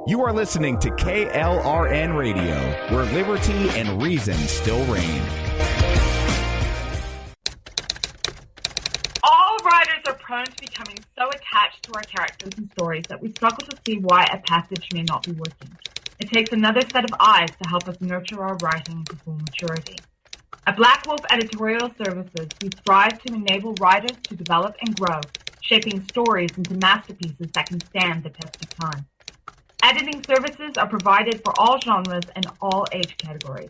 You are listening to KLRN Radio, where liberty and reason still reign. All writers are prone to becoming so attached to our characters and stories that we struggle to see why a passage may not be working. It takes another set of eyes to help us nurture our writing to full maturity. At Black Wolf Editorial Services, we strive to enable writers to develop and grow, shaping stories into masterpieces that can stand the test of time. Editing services are provided for all genres and all age categories.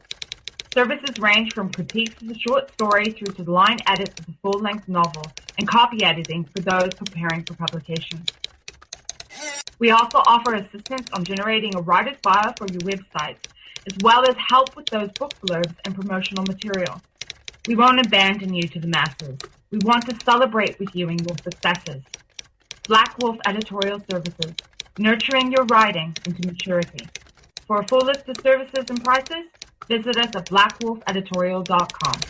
Services range from critiques of the short story through to the line edits of the full-length novel and copy editing for those preparing for publication. We also offer assistance on generating a writer's bio for your websites, as well as help with those book blurbs and promotional material. We won't abandon you to the masses. We want to celebrate with you in your successes. Black Wolf Editorial Services, nurturing your writing into maturity. For a full list of services and prices, visit us at blackwolfeditorial.com.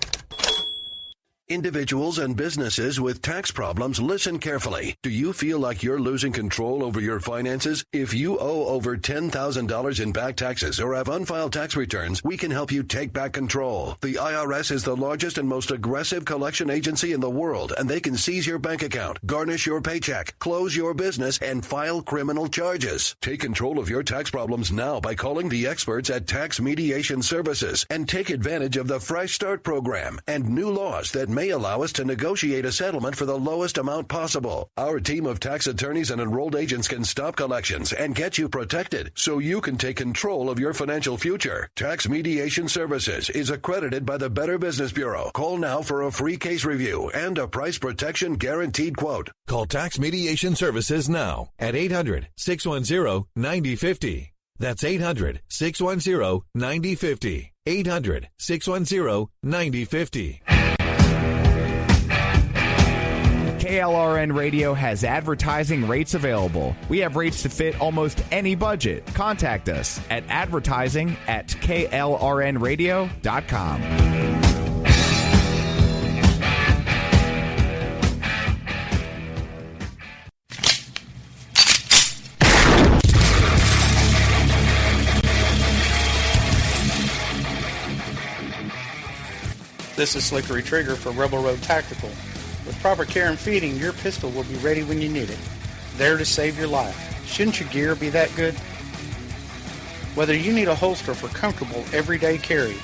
Individuals and businesses with tax problems, listen carefully. Do you feel like you're losing control over your finances? If you owe over $10,000 in back taxes or have unfiled tax returns, we can help you take back control. The IRS is the largest and most aggressive collection agency in the world, and they can seize your bank account, garnish your paycheck, close your business, and file criminal charges. Take control of your tax problems now by calling the experts at Tax Mediation Services and take advantage of the Fresh Start program and new laws that may allow us to negotiate a settlement for the lowest amount possible. Our team of tax attorneys and enrolled agents can stop collections and get you protected so you can take control of your financial future. Tax Mediation Services is accredited by the Better Business Bureau. Call now for a free case review and a price protection guaranteed quote. Call Tax Mediation Services now at 800-610-9050. That's 800-610-9050. 800-610-9050. KLRN Radio has advertising rates available. We have rates to fit almost any budget. Contact us at advertising@klrnradio.com. This is Slickery Trigger for Rebel Road Tactical. With proper care and feeding, your pistol will be ready when you need it, there to save your life. Shouldn't your gear be that good? Whether you need a holster for comfortable everyday carry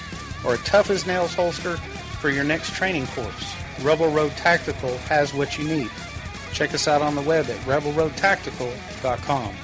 or a tough-as-nails holster for your next training course, Rebel Road Tactical has what you need. Check us out on the web at rebelroadtactical.com.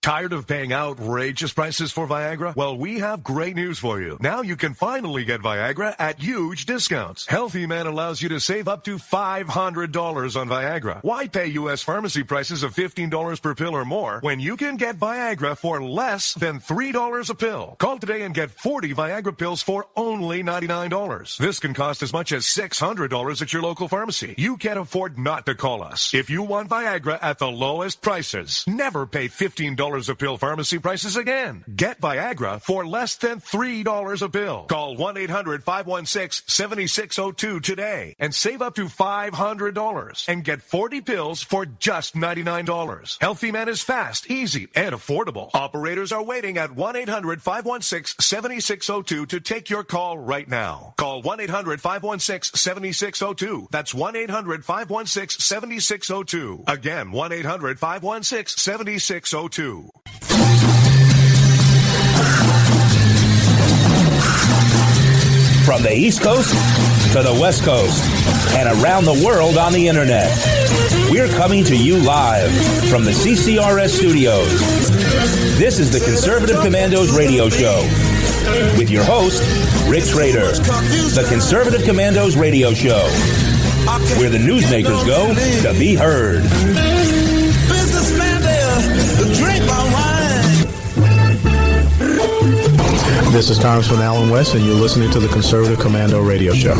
Tired of paying outrageous prices for Viagra? Well, we have great news for you. Now you can finally get Viagra at huge discounts. Healthy Man allows you to save up to $500 on Viagra. Why pay U.S. pharmacy prices of $15 per pill or more when you can get Viagra for less than $3 a pill? Call today and get 40 Viagra pills for only $99. This can cost as much as $600 at your local pharmacy. You can't afford not to call us. If you want Viagra at the lowest prices, never pay $15 a pill pharmacy prices again. Get Viagra for less than $3 a pill. Call 1-800-516-7602 today and save up to $500 and get 40 pills for just $99. Healthy Man is fast, easy, and affordable. Operators are waiting at 1-800-516-7602 to take your call right now. Call 1-800-516-7602. That's 1-800-516-7602. Again, 1-800-516-7602. From the East Coast to the West Coast and around the world on the internet, we're coming to you live from the CCRS studios. This is the Conservative Commandos radio show with your host, Rick Trader. The Conservative Commandos radio show, where the newsmakers go to be heard. This is Congressman Alan West, and you're listening to the Conservative Commando radio show.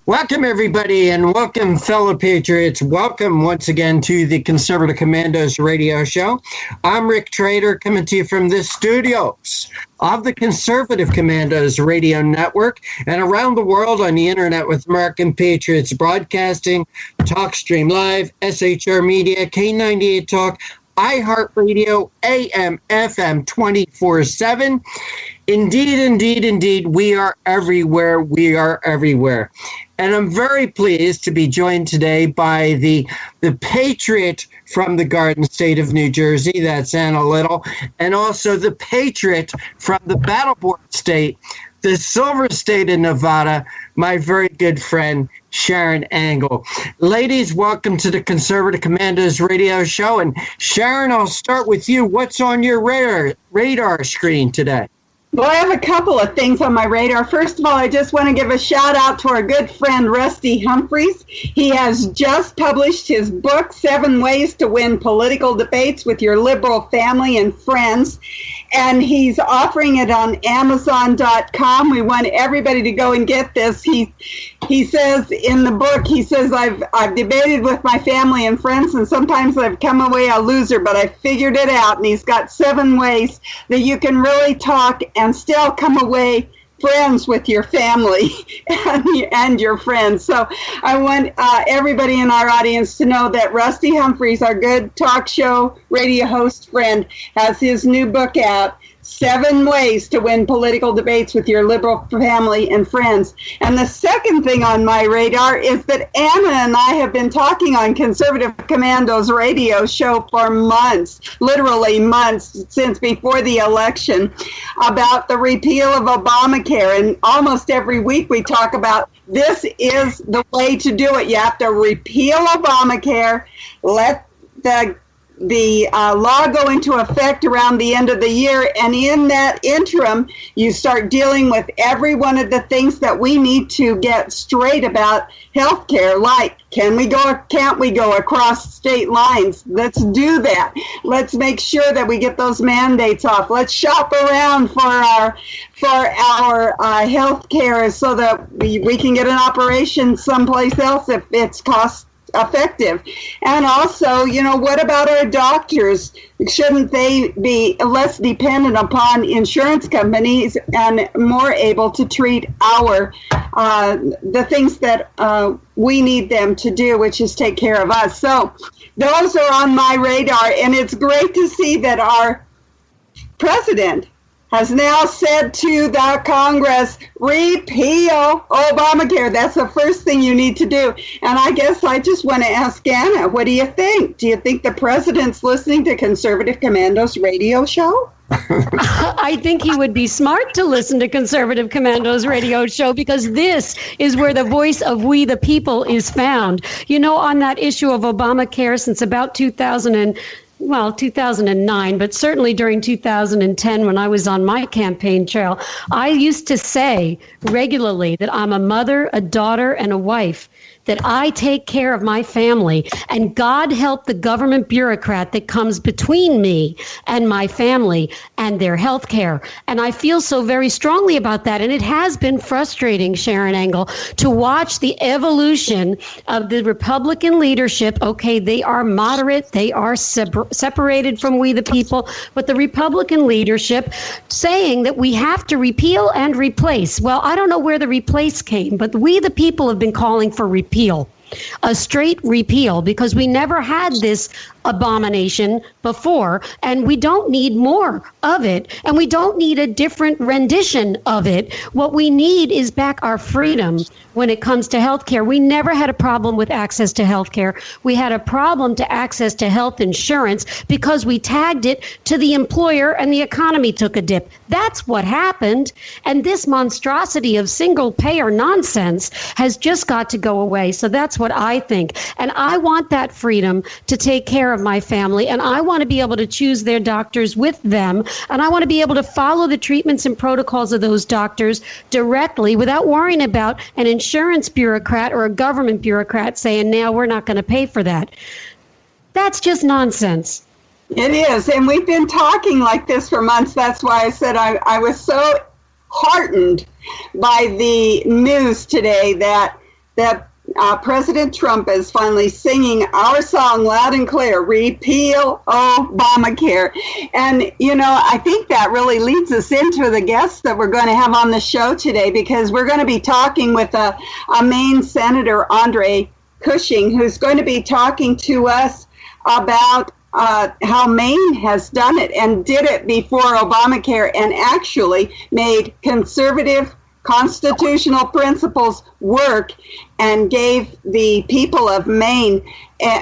Well, Welcome, everybody, and welcome, fellow patriots. Welcome once again to the Conservative Commandos radio show. I'm Rick Trader, coming to you from the studios of the Conservative Commandos radio network and around the world on the internet with American Patriots Broadcasting, TalkStream Live, SHR Media, K98 Talk, iHeartRadio, AM, FM 24/7. Indeed, we are everywhere. We are everywhere. And I'm very pleased to be joined today by the patriot from the Garden State of New Jersey, that's Anna Little, and also the patriot from the Battleboard State, the Silver State of Nevada, my very good friend, Sharon Angle. Ladies, welcome to the Conservative Commandos radio show. And Sharon, I'll start with you. What's on your radar screen today? Well, I have a couple of things on my radar. First of all, I just want to give a shout out to our good friend, Rusty Humphreys. He has just published his book, 7 Ways to Win Political Debates with Your Liberal Family and Friends. And he's offering it on Amazon.com. We want everybody to go and get this. He says in the book, he says, I've debated with my family and friends, and sometimes I've come away a loser, but I figured it out. And he's got 7 ways that you can really talk and still come away friends with your family and your friends. So I want everybody in our audience to know that Rusty Humphreys, our good talk show radio host friend, has his new book out, 7 Ways to Win Political Debates with Your Liberal Family and Friends. And the second thing on my radar is that Anna and I have been talking on Conservative Commandos radio show for months, literally months, since before the election, about the repeal of Obamacare. And almost every week we talk about this is the way to do it. You have to repeal Obamacare, let the law go into effect around the end of the year, and in that interim, you start dealing with every one of the things that we need to get straight about health care, like can we go or can't we go across state lines? Let's do that. Let's make sure that we get those mandates off. Let's shop around for our health care so that we can get an operation someplace else if it's cost effective. And also, what about our doctors? Shouldn't they be less dependent upon insurance companies and more able to treat the things that we need them to do, which is take care of us? So those are on my radar, and it's great to see that our president has now said to the Congress, repeal Obamacare. That's the first thing you need to do. And I guess I just want to ask Anna, what do you think? Do you think the president's listening to Conservative Commandos radio show? I think he would be smart to listen to Conservative Commandos radio show, because this is where the voice of we the people is found. On that issue of Obamacare, since about 2009, but certainly during 2010 when I was on my campaign trail, I used to say regularly that I'm a mother, a daughter, and a wife, that I take care of my family, and God help the government bureaucrat that comes between me and my family and their health care. And I feel so very strongly about that. And it has been frustrating, Sharon Angle, to watch the evolution of the Republican leadership. Okay, they are moderate, they are separated from we the people, but the Republican leadership saying that we have to repeal and replace. Well, I don't know where the replace came, but we the people have been calling for repeal. A straight repeal, because we never had this abomination before, and we don't need more of it, and we don't need a different rendition of it. What we need is back our freedom when it comes to health care. We never had a problem with access to health care. We had a problem to access to health insurance because we tagged it to the employer and the economy took a dip. That's what happened. And this monstrosity of single payer nonsense has just got to go away. So that's what I think. And I want that freedom to take care of my family, and I want to be able to choose their doctors with them, and I want to be able to follow the treatments and protocols of those doctors directly without worrying about an insurance bureaucrat or a government bureaucrat saying, now we're not going to pay for that. That's just nonsense. It is, and we've been talking like this for months. That's why I said I was so heartened by the news today that that President Trump is finally singing our song loud and clear, repeal Obamacare. And, you know, I think that really leads us into the guests that we're going to have on the show today, because we're going to be talking with a Maine Senator, Andre Cushing, who's going to be talking to us about how Maine has done it and did it before Obamacare and actually made conservative constitutional principles work and gave the people of Maine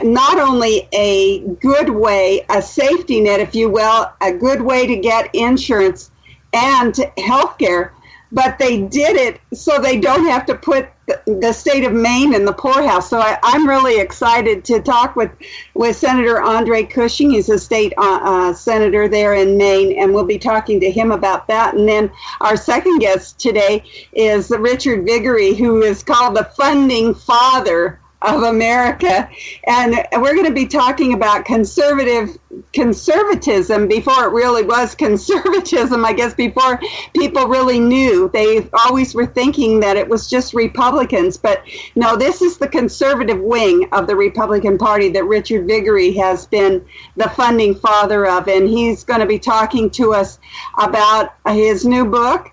not only a good way, a safety net, if you will, a good way to get insurance and health care, but they did it so they don't have to put the state of Maine in the poorhouse. So I'm really excited to talk with Senator Andre Cushing. He's a state senator there in Maine, and we'll be talking to him about that. And then our second guest today is Richard Viguerie, who is called the funding father of America. And we're going to be talking about conservatism before it really was conservatism, I guess, before people really knew. They always were thinking that it was just Republicans. But no, this is the conservative wing of the Republican Party that Richard Viguerie has been the funding father of. And he's going to be talking to us about his new book.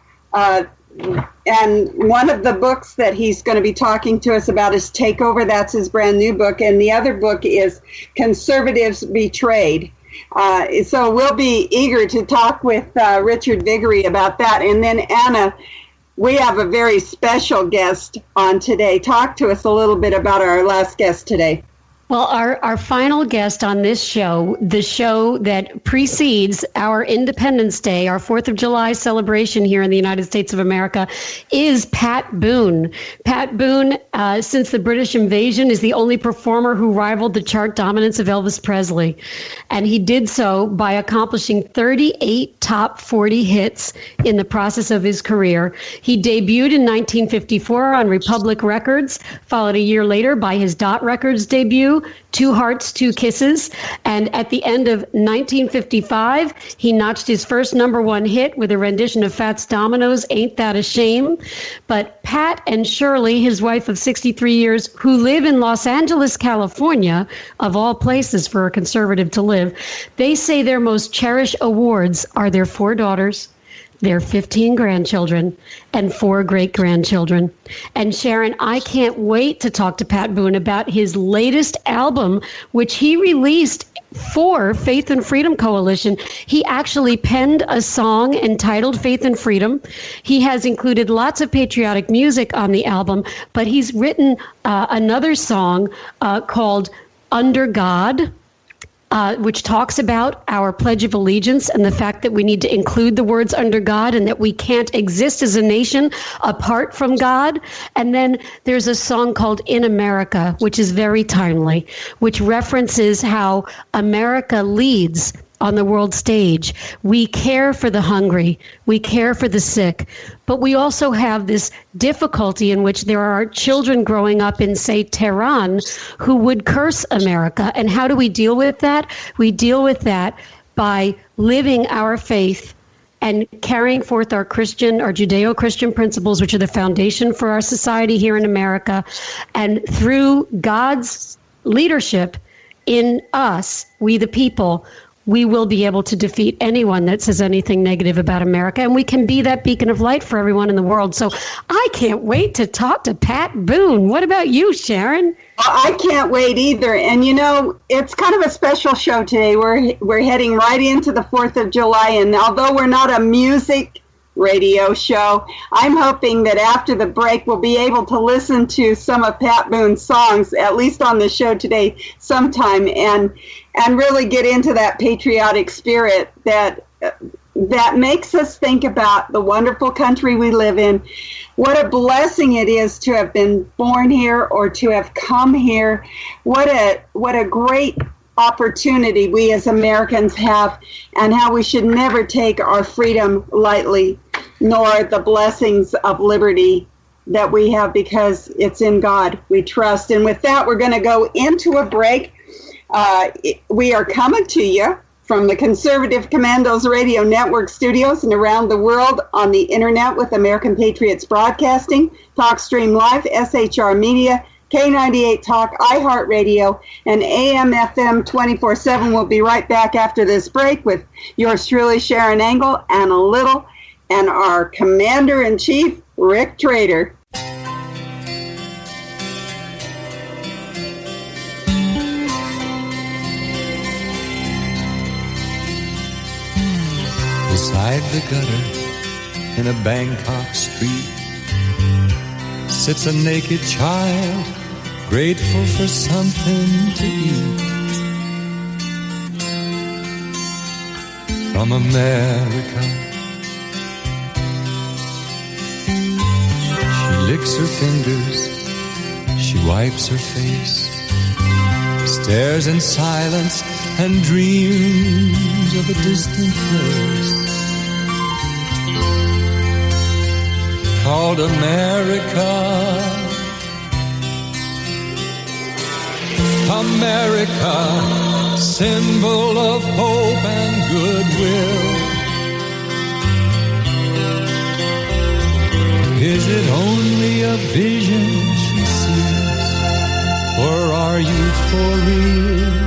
And one of the books that he's going to be talking to us about is Takeover. That's his brand new book. And the other book is Conservatives Betrayed. So we'll be eager to talk with Richard Viguerie about that. And then, Anna, we have a very special guest on today. Talk to us a little bit about our last guest today. Well, our final guest on this show, the show that precedes our Independence Day, our 4th of July celebration here in the United States of America, is Pat Boone. Pat Boone, since the British invasion, is the only performer who rivaled the chart dominance of Elvis Presley. And he did so by accomplishing 38 top 40 hits in the process of his career. He debuted in 1954 on Republic Records, followed a year later by his Dot Records debut, Two Hearts, Two Kisses. And at the end of 1955, he notched his first #1 hit with a rendition of Fats Domino's Ain't That a Shame. But Pat and Shirley, his wife of 63 years, who live in Los Angeles, California, of all places for a conservative to live, they say their most cherished awards are their 4 daughters, their 15 grandchildren, and 4 great-grandchildren. And Sharon, I can't wait to talk to Pat Boone about his latest album, which he released for Faith and Freedom Coalition. He actually penned a song entitled Faith and Freedom. He has included lots of patriotic music on the album, but he's written another song called Under God, which talks about our Pledge of Allegiance and the fact that we need to include the words under God and that we can't exist as a nation apart from God. And then there's a song called In America, which is very timely, which references how America leads on the world stage. We care for the hungry. We care for the sick. But we also have this difficulty in which there are children growing up in, say, Tehran who would curse America. And how do we deal with that? We deal with that by living our faith and carrying forth our Judeo-Christian principles, which are the foundation for our society here in America. And through God's leadership in us, we the people, we will be able to defeat anyone that says anything negative about America, and we can be that beacon of light for everyone in the world. So I can't wait to talk to Pat Boone. What about you, Sharon? I can't wait either. And, you know, it's kind of a special show today. We're heading right into the 4th of July, and although we're not a music radio show, I'm hoping that after the break we'll be able to listen to some of Pat Boone's songs, at least on the show today sometime, and really get into that patriotic spirit that makes us think about the wonderful country we live in. What a blessing it is to have been born here or to have come here. What a great opportunity we as Americans have, and how we should never take our freedom lightly, nor the blessings of liberty that we have, because it's in God we trust. And with that, we're going to go into a break. We are coming to you From the Conservative Commandos Radio Network studios and around the world on the internet with American Patriots Broadcasting, TalkStream Live, SHR Media, K98 Talk, iHeartRadio, and AM/FM 24/7. We'll be right back after this break with yours truly, Sharon Engel, Anna Little, and our Commander-in-Chief, Rick Trader. Beside the gutter in a Bangkok street sits a naked child, grateful for something to eat. From America, she licks her fingers, she wipes her face, stares in silence and dreams of a distant place called America. America, symbol of hope and goodwill. Is it only a vision she sees, or are you for real?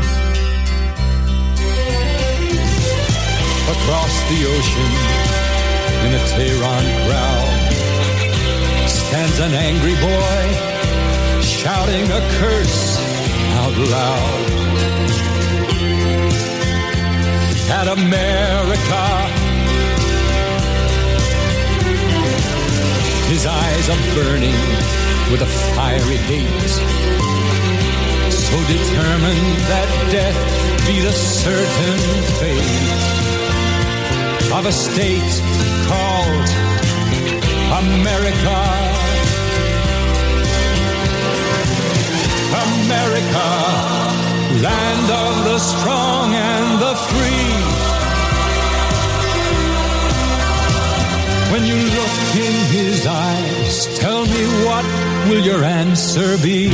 Across the ocean, in a Tehran crowd, stands an angry boy, shouting a curse out loud at America. His eyes are burning with a fiery hate, so determined that death be the certain fate of a state called America. America, land of the strong and the free. When you look in his eyes, tell me, what will your answer be?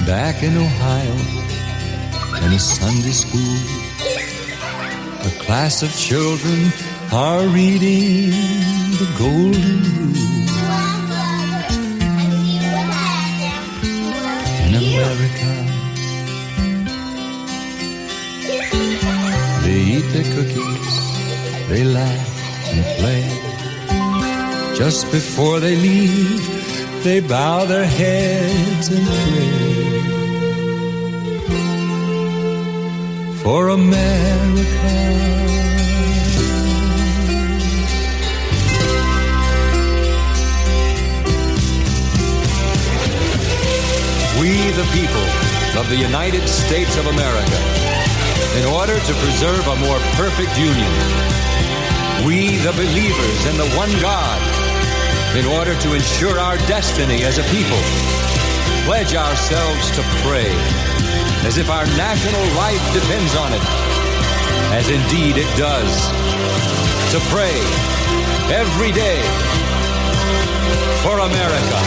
Back in Ohio, in a Sunday school, a class of children are reading the Golden Rule. In America, they eat their cookies, they laugh and play. Just before they leave, they bow their heads and pray for America. We, the people of the United States of America, in order to preserve a more perfect union, we, the believers in the one God, in order to ensure our destiny as a people, pledge ourselves to pray as if our national life depends on it, as indeed it does. To pray every day for America.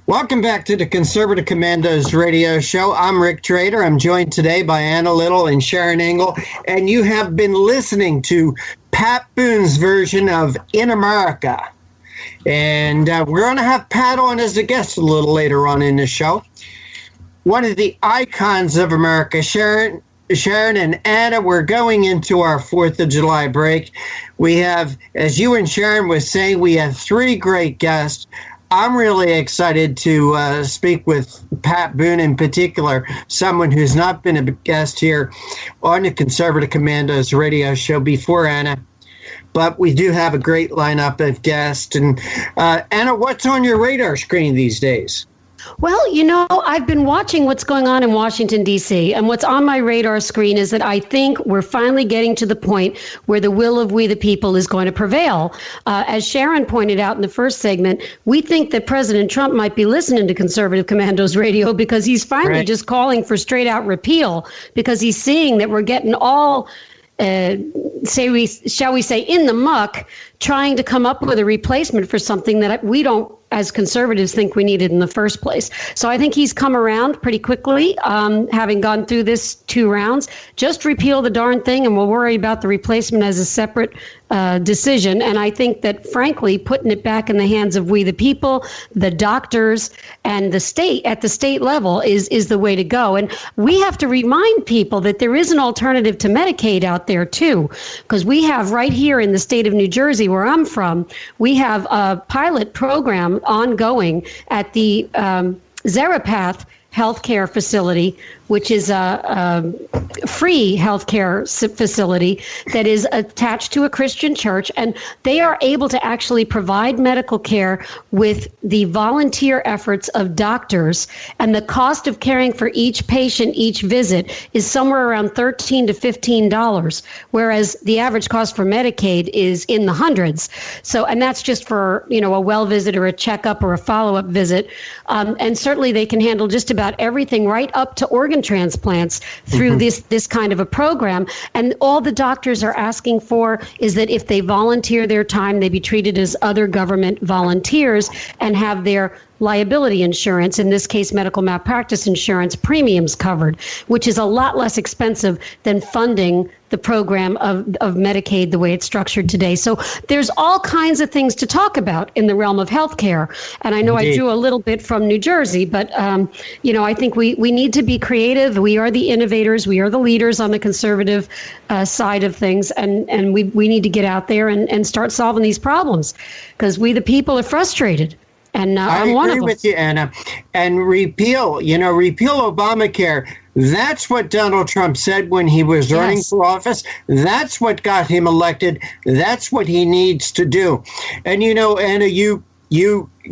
Welcome back to the Conservative Commandos radio show. I'm Rick Trader. I'm joined today by Anna Little and Sharon Engel, and you have been listening to Pat Boone's version of In America. And we're going to have Pat on as a guest a little later on in the show. One of the icons of America, Sharon and Anna, we're going into our 4th of July break. We have, as you and Sharon was saying, we have 3 great guests. I'm really excited to speak with Pat Boone in particular, someone who's not been a guest here on the Conservative Commandos radio show before, Anna. but we do have a great lineup of guests. And Anna, what's on your radar screen these days? Well, you know, I've been watching what's going on in Washington, D.C., and what's on my radar screen is that I think we're finally getting to the point where the will of we the people is going to prevail. As Sharon pointed out in the first segment, we think that President Trump might be listening to Conservative Commandos Radio because he's finally just calling for straight out repeal, because he's seeing that we're getting all shall we say, in the muck, trying to come up with a replacement for something that we don't, as conservatives, think we needed in the first place. So I think he's come around pretty quickly, having gone through this 2 rounds. Just repeal the darn thing, and we'll worry about the replacement as a separate decision. And I think that, frankly, putting it back in the hands of we the people, the doctors, and the state at the state level is the way to go. And we have to remind people that there is an alternative to Medicaid out there, too, because we have right here in the state of New Jersey, where I'm from, we have a pilot program ongoing at the Zerapath healthcare facility, which is a free healthcare facility that is attached to a Christian church, and they are able to actually provide medical care with the volunteer efforts of doctors, and the cost of caring for each patient each visit is somewhere around $13 to $15, whereas the average cost for Medicaid is in the hundreds. So, and that's just for, you know, a well visit or a checkup or a follow-up visit, and certainly they can handle just about everything right up to organ transplants through this kind of a program. And all the doctors are asking for is that if they volunteer their time, they be treated as other government volunteers and have their liability insurance, in this case medical malpractice insurance, premiums covered, which is a lot less expensive than funding the program of Medicaid the way it's structured today. So there's all kinds of things to talk about in the realm of healthcare. And I know I drew a little bit from New Jersey, but you know, I think we need to be creative. We are the innovators. We are the leaders on the conservative side of things. And we need to get out there and start solving these problems, because we the people are frustrated. And I'm one of them. I agree with you, Anna. And repeal Obamacare. That's what Donald Trump said when he was running for office. That's what got him elected. That's what he needs to do. And, you know, Anna, you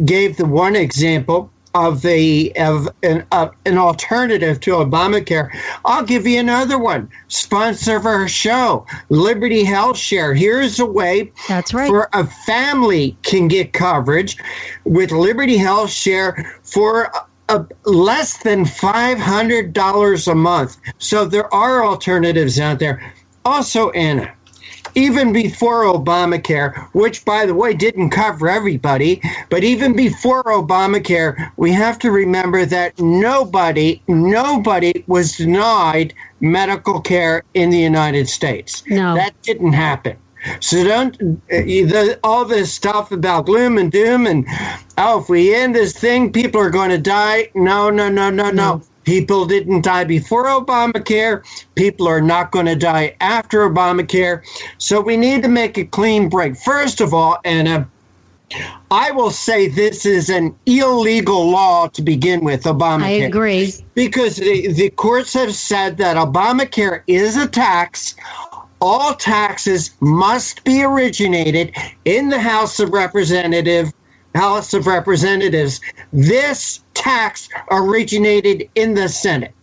gave the one example of an alternative to Obamacare. I'll give you another one. Sponsor of our show, Liberty Health Share. Here's a way for a family can get coverage with Liberty Health Share for less than $500 a month. So there are alternatives out there. Also, Anna, even before Obamacare, which, by the way, didn't cover everybody, but even before Obamacare, we have to remember that nobody was denied medical care in the United States. No. That didn't happen. So don't, all this stuff about gloom and doom and, oh, if we end this thing, people are going to die. No. People didn't die before Obamacare. People are not going to die after Obamacare. So we need to make a clean break. First of all, Anna, I will say this is an illegal law to begin with, Obamacare. I agree. Because the courts have said that Obamacare is a tax. All taxes must be originated in the House of Representatives. This tax originated in the Senate.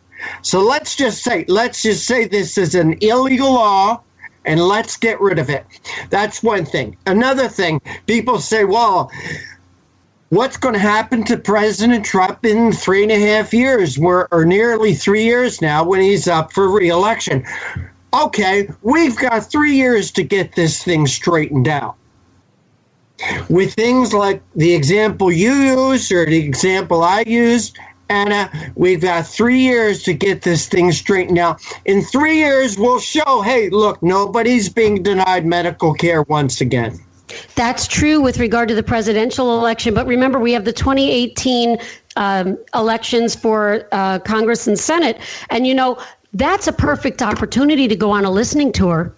So let's just say this is an illegal law, and let's get rid of it. That's one thing. Another thing, people say, well, what's going to happen to President Trump in 3.5 years, or nearly 3 years now, when he's up for re-election? Okay, we've got 3 years to get this thing straightened out. With things like the example you used or the example I used, Anna, we've got 3 years to get this thing straightened out. In 3 years, we'll show, hey, look, nobody's being denied medical care once again. That's true with regard to the presidential election. But remember, we have the 2018 elections for Congress and Senate. And, you know, that's a perfect opportunity to go on a listening tour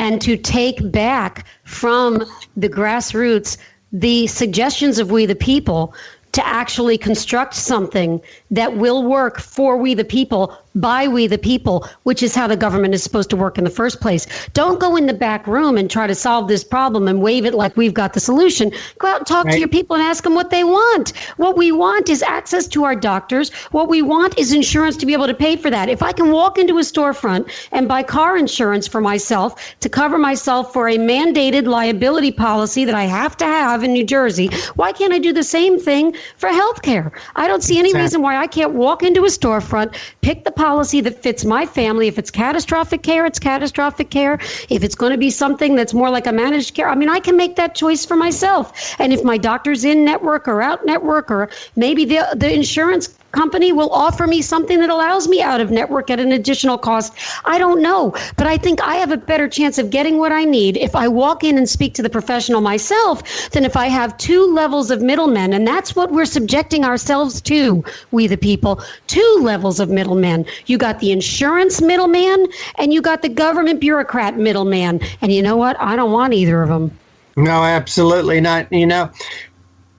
and to take back from the grassroots the suggestions of we the people to actually construct something that will work for we the people by we the people, which is how the government is supposed to work in the first place. Don't go in the back room and try to solve this problem and wave it like we've got the solution. Go out and talk to your people and ask them what they want. What we want is access to our doctors. What we want is insurance to be able to pay for that. If I can walk into a storefront and buy car insurance for myself to cover myself for a mandated liability policy that I have to have in New Jersey, why can't I do the same thing for health care? I don't see any reason why I can't walk into a storefront, pick the policy that fits my family. If it's catastrophic care, it's catastrophic care. If it's going to be something that's more like a managed care, I mean, I can make that choice for myself. And if my doctor's in network or out network, or maybe the insurance company will offer me something that allows me out of network at an additional cost. I don't know, but I think I have a better chance of getting what I need if I walk in and speak to the professional myself than if I have two levels of middlemen. And that's what we're subjecting ourselves to, we the people, two levels of middlemen. You got the insurance middleman and you got the government bureaucrat middleman. And you know what? I don't want either of them. No, absolutely not. You know,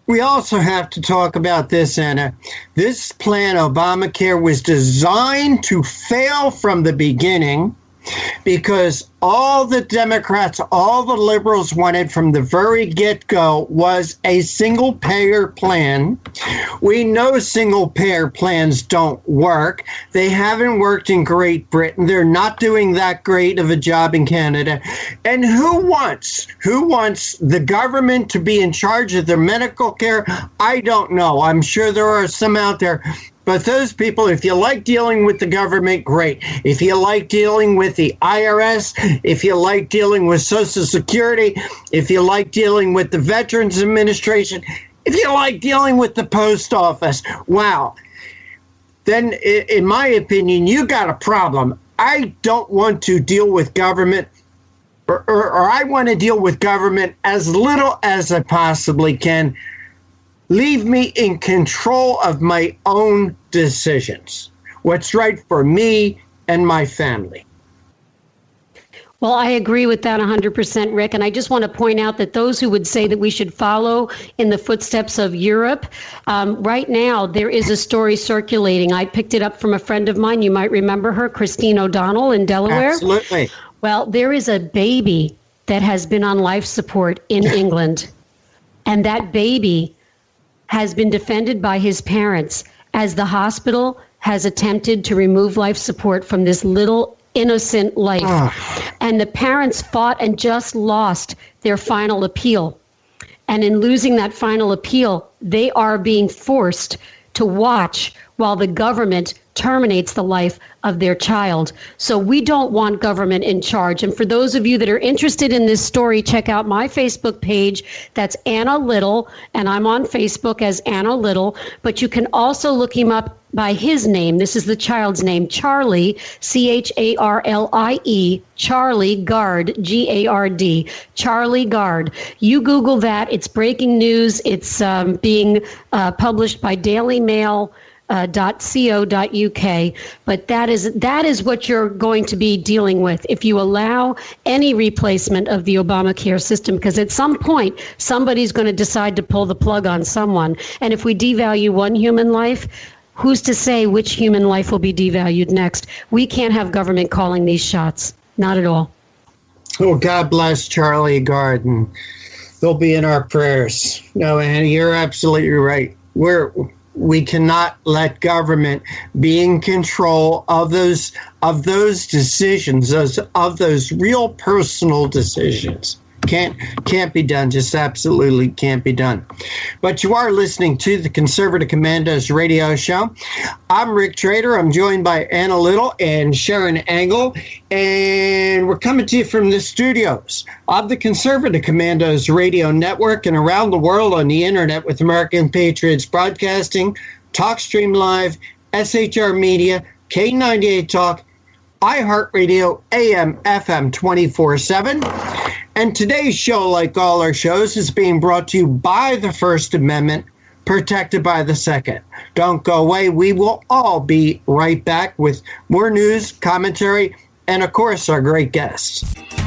we also have to talk about this, Anna. This plan, Obamacare, was designed to fail from the beginning because all the Democrats, all the liberals wanted from the very get-go was a single-payer plan. We know single-payer plans don't work. They haven't worked in Great Britain. They're not doing that great of a job in Canada. And who wants the government to be in charge of their medical care? I don't know. I'm sure there are some out there. But those people, if you like dealing with the government, great. If you like dealing with the IRS, if you like dealing with Social Security, if you like dealing with the Veterans Administration, if you like dealing with the post office, wow. Then, in my opinion, you got a problem. I don't want to deal with government, or I want to deal with government as little as I possibly can. Leave me in control of my own decisions. What's right for me and my family. Well, I agree with that 100%, Rick. And I just want to point out that those who would say that we should follow in the footsteps of Europe, right now there is a story circulating. I picked it up from a friend of mine. You might remember her, Christine O'Donnell in Delaware. Absolutely. Well, there is a baby that has been on life support in England. And that baby has been defended by his parents as the hospital has attempted to remove life support from this little innocent life. And the parents fought and just lost their final appeal. And in losing that final appeal, they are being forced to watch while the government terminates the life of their child. So we don't want government in charge. And for those of you that are interested in this story, check out my Facebook page. That's Anna Little, and I'm on Facebook as Anna Little. But you can also look him up by his name. This is the child's name, Charlie, Charlie, Charlie Gard, Gard, Charlie Gard. You Google that. It's breaking news. It's being published by Daily Mail. .co.uk, but that is what you're going to be dealing with if you allow any replacement of the Obamacare system, because at some point somebody's going to decide to pull the plug on someone. And if we devalue one human life, who's to say which human life will be devalued next? We can't have government calling these shots. Not at all. Oh, God bless Charlie Garden. They'll be in our prayers. No, and you're absolutely right. We cannot let government be in control of those decisions, of those real personal decisions. Can't be done. Just absolutely can't be done. But you are listening to the Conservative Commandos radio show. I'm Rick Trader. I'm joined by Anna Little and Sharon Angle, and we're coming to you from the studios of the Conservative Commandos radio network and around the world on the internet with American Patriots Broadcasting, TalkStream Live, SHR Media, K98 Talk, iHeartRadio, AM, FM 24/7. And today's show, like all our shows, is being brought to you by the First Amendment, protected by the Second. Don't go away. We will all be right back with more news, commentary, and, of course, our great guests.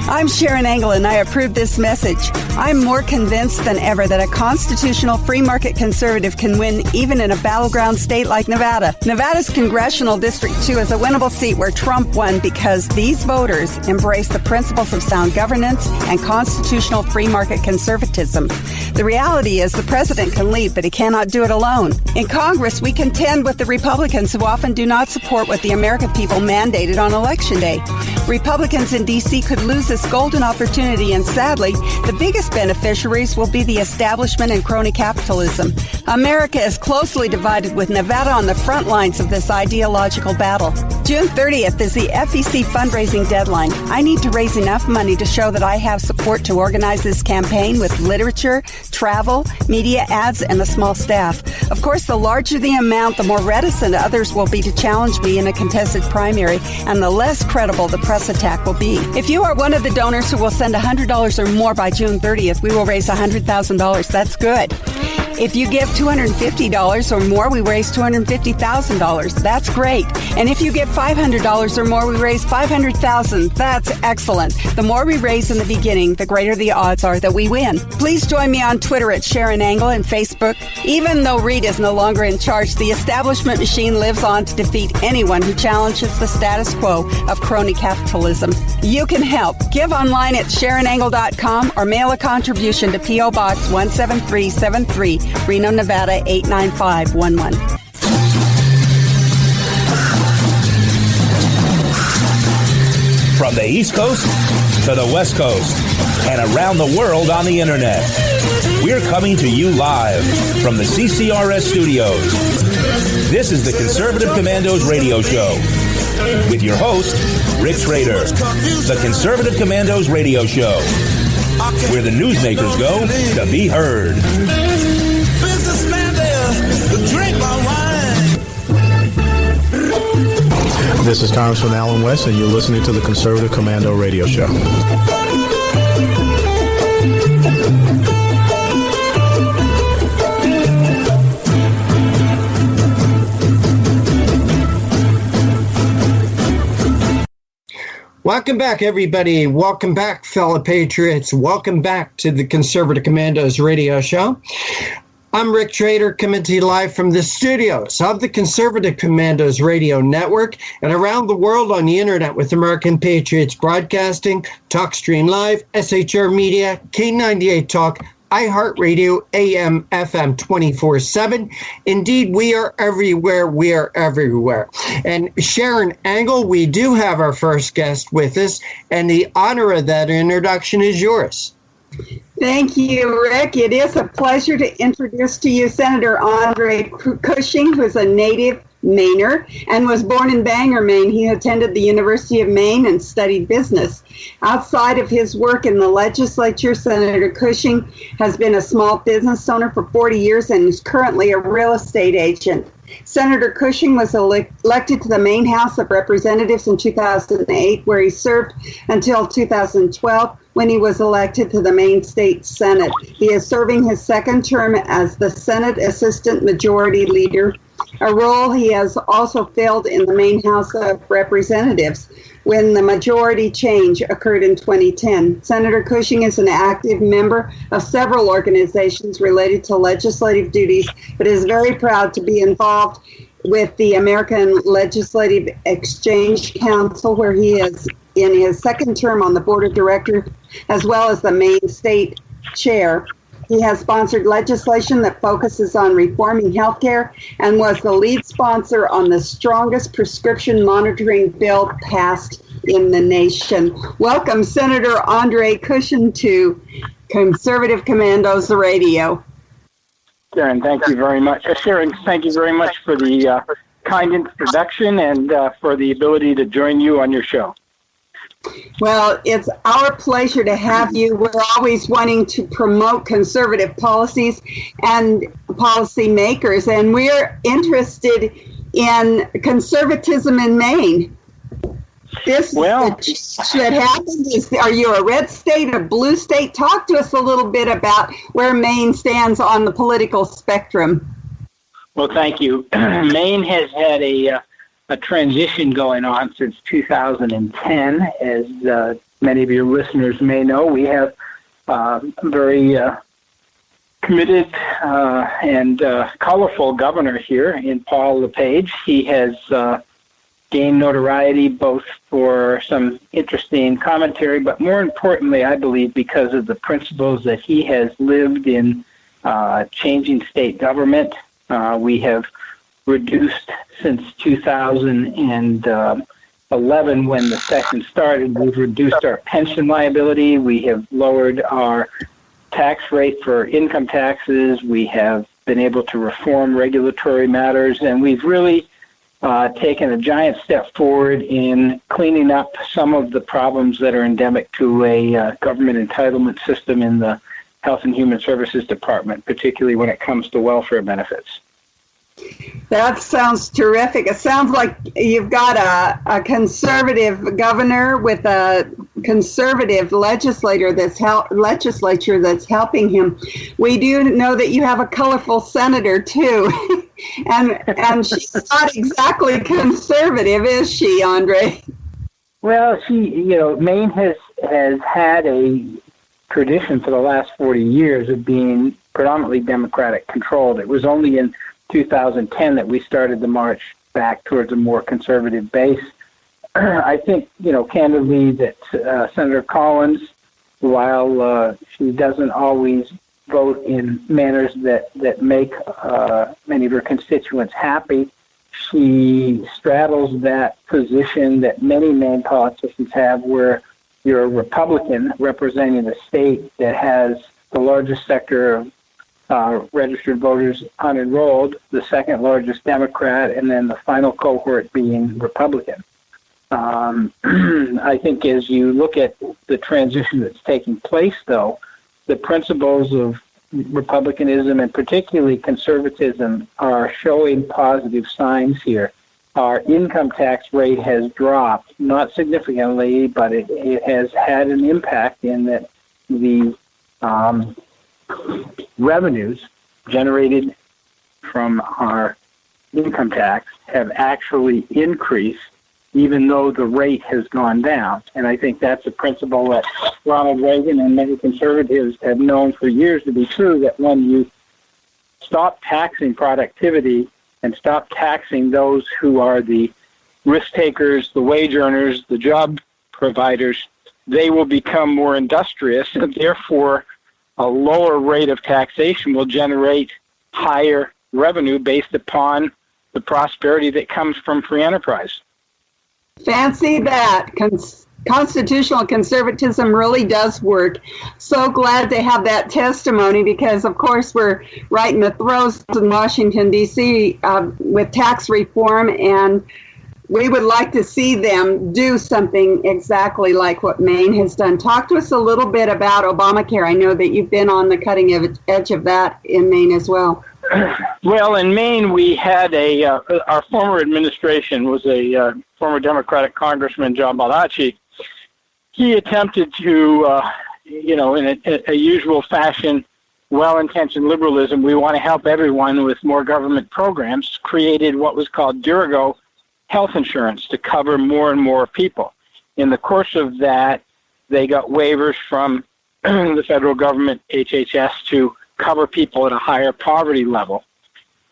I'm Sharon Engel, and I approve this message. I'm more convinced than ever that a constitutional free market conservative can win even in a battleground state like Nevada. Nevada's Congressional District 2 is a winnable seat where Trump won because these voters embrace the principles of sound governance and constitutional free market conservatism. The reality is the president can lead, but he cannot do it alone. In Congress, we contend with the Republicans who often do not support what the American people mandated on Election Day. Republicans in D.C. could lose this golden opportunity, and sadly, the biggest beneficiaries will be the establishment and crony capitalism. America is closely divided, with Nevada on the front lines of this ideological battle. June 30th is the FEC fundraising deadline. I need to raise enough money to show that I have support to organize this campaign with literature, travel, media ads, and a small staff. Of course, the larger the amount, the more reticent others will be to challenge me in a contested primary, and the less credible the press attack will be. If you are one of the donors who will send $100 or more by June 30th, we will raise $100,000. That's good. If you give $250 or more, we raise $250,000. That's great. And if you give $500 or more, we raise $500,000. That's excellent. The more we raise in the beginning, the greater the odds are that we win. Please join me on Twitter at Sharon Engel and Facebook. Even though Reed is no longer in charge, the establishment machine lives on to defeat anyone who challenges the status quo of crony capitalism. You can help. Give online at SharonEngel.com or mail a contribution to P.O. Box 17373. Reno, Nevada 89511. From the East Coast to the West Coast and around the world on the internet, we're coming to you live from the CCRS studios. This is the Conservative Commandos radio show with your host, Rick Trader. The Conservative Commandos radio show, where the newsmakers go to be heard. This is Congressman Alan West, and you're listening to the Conservative Commando radio show. Welcome back, everybody. Welcome back, fellow patriots. Welcome back to the Conservative Commandos radio show. I'm Rick Trader, coming to you live from the studios of the Conservative Commandos Radio Network and around the world on the internet with American Patriots Broadcasting, TalkStream Live, SHR Media, K98 Talk, iHeartRadio, AM, FM 24/7. Indeed, we are everywhere. We are everywhere. And Sharon Engel, we do have our first guest with us, and the honor of that introduction is yours. Thank you, Rick. It is a pleasure to introduce to you Senator Andre Cushing, who is a native Mainer and was born in Bangor, Maine. He attended the University of Maine and studied business. Outside of his work in the legislature, Senator Cushing has been a small business owner for 40 years and is currently a real estate agent. Senator Cushing was elected to the Maine House of Representatives in 2008, where he served until 2012 when he was elected to the Maine State Senate. He is serving his second term as the Senate Assistant Majority Leader, a role he has also filled in the Maine House of Representatives when the majority change occurred in 2010. Senator Cushing is an active member of several organizations related to legislative duties, but is very proud to be involved with the American Legislative Exchange Council, where he is in his second term on the board of directors, as well as the Maine State Chair. He has sponsored legislation that focuses on reforming healthcare and was the lead sponsor on the strongest prescription monitoring bill passed in the nation. Welcome, Senator Andre Cushing, to Conservative Commandos Radio. Sharon, thank you very much. Sharon, thank you very much for the kind introduction and for the ability to join you on your show. Well, it's our pleasure to have you. We're always wanting to promote conservative policies and policy makers, and we're interested in conservatism in Maine. This that happened is, are you a red state, a blue state? Talk to us a little bit about where Maine stands on the political spectrum. Well, thank you. Maine has had a transition going on since 2010 as many of your listeners may know, we have a very committed and colorful governor here in Paul LePage. He has gained notoriety both for some interesting commentary, but more importantly, I believe, because of the principles that he has lived in changing state government. We have reduced since 2011 when the session started. We've reduced our pension liability. We have lowered our tax rate for income taxes. We have been able to reform regulatory matters, and we've really taken a giant step forward in cleaning up some of the problems that are endemic to a government entitlement system in the Health and Human Services Department, particularly when it comes to welfare benefits. That sounds terrific. It sounds like you've got a conservative governor with a conservative legislature that's helping him. We do know that you have a colorful senator too, and she's not exactly conservative, is she, Andre? Well, Maine has had a tradition for the last 40 years of being predominantly Democratic controlled. It was only in 2010 that we started the march back towards a more conservative base. I think, candidly, that Senator Collins, while she doesn't always vote in manners that make many of her constituents happy, she straddles that position that many Maine politicians have, where you're a Republican representing a state that has the largest sector of registered voters unenrolled, the second largest Democrat, and then the final cohort being Republican. I think as you look at the transition that's taking place, though, the principles of Republicanism and particularly conservatism are showing positive signs here. Our income tax rate has dropped, not significantly, but it has had an impact in that the revenues generated from our income tax have actually increased, even though the rate has gone down. And I think that's a principle that Ronald Reagan and many conservatives have known for years to be true, that when you stop taxing productivity and stop taxing those who are the risk takers, the wage earners, the job providers, they will become more industrious, and therefore a lower rate of taxation will generate higher revenue based upon the prosperity that comes from free enterprise. Fancy that. Constitutional conservatism really does work. So glad to have that testimony, because, of course, we're right in the throes in Washington, D.C. With tax reform, and we would like to see them do something exactly like what Maine has done. Talk to us a little bit about Obamacare. I know that you've been on the cutting edge of that in Maine as well. Well, in Maine, we had our former administration was a former Democratic Congressman, John Baldacci. He attempted to, in a usual fashion, well-intentioned liberalism, we want to help everyone with more government programs, created what was called Durago health insurance to cover more and more people. In the course of that, they got waivers from the federal government, HHS, to cover people at a higher poverty level.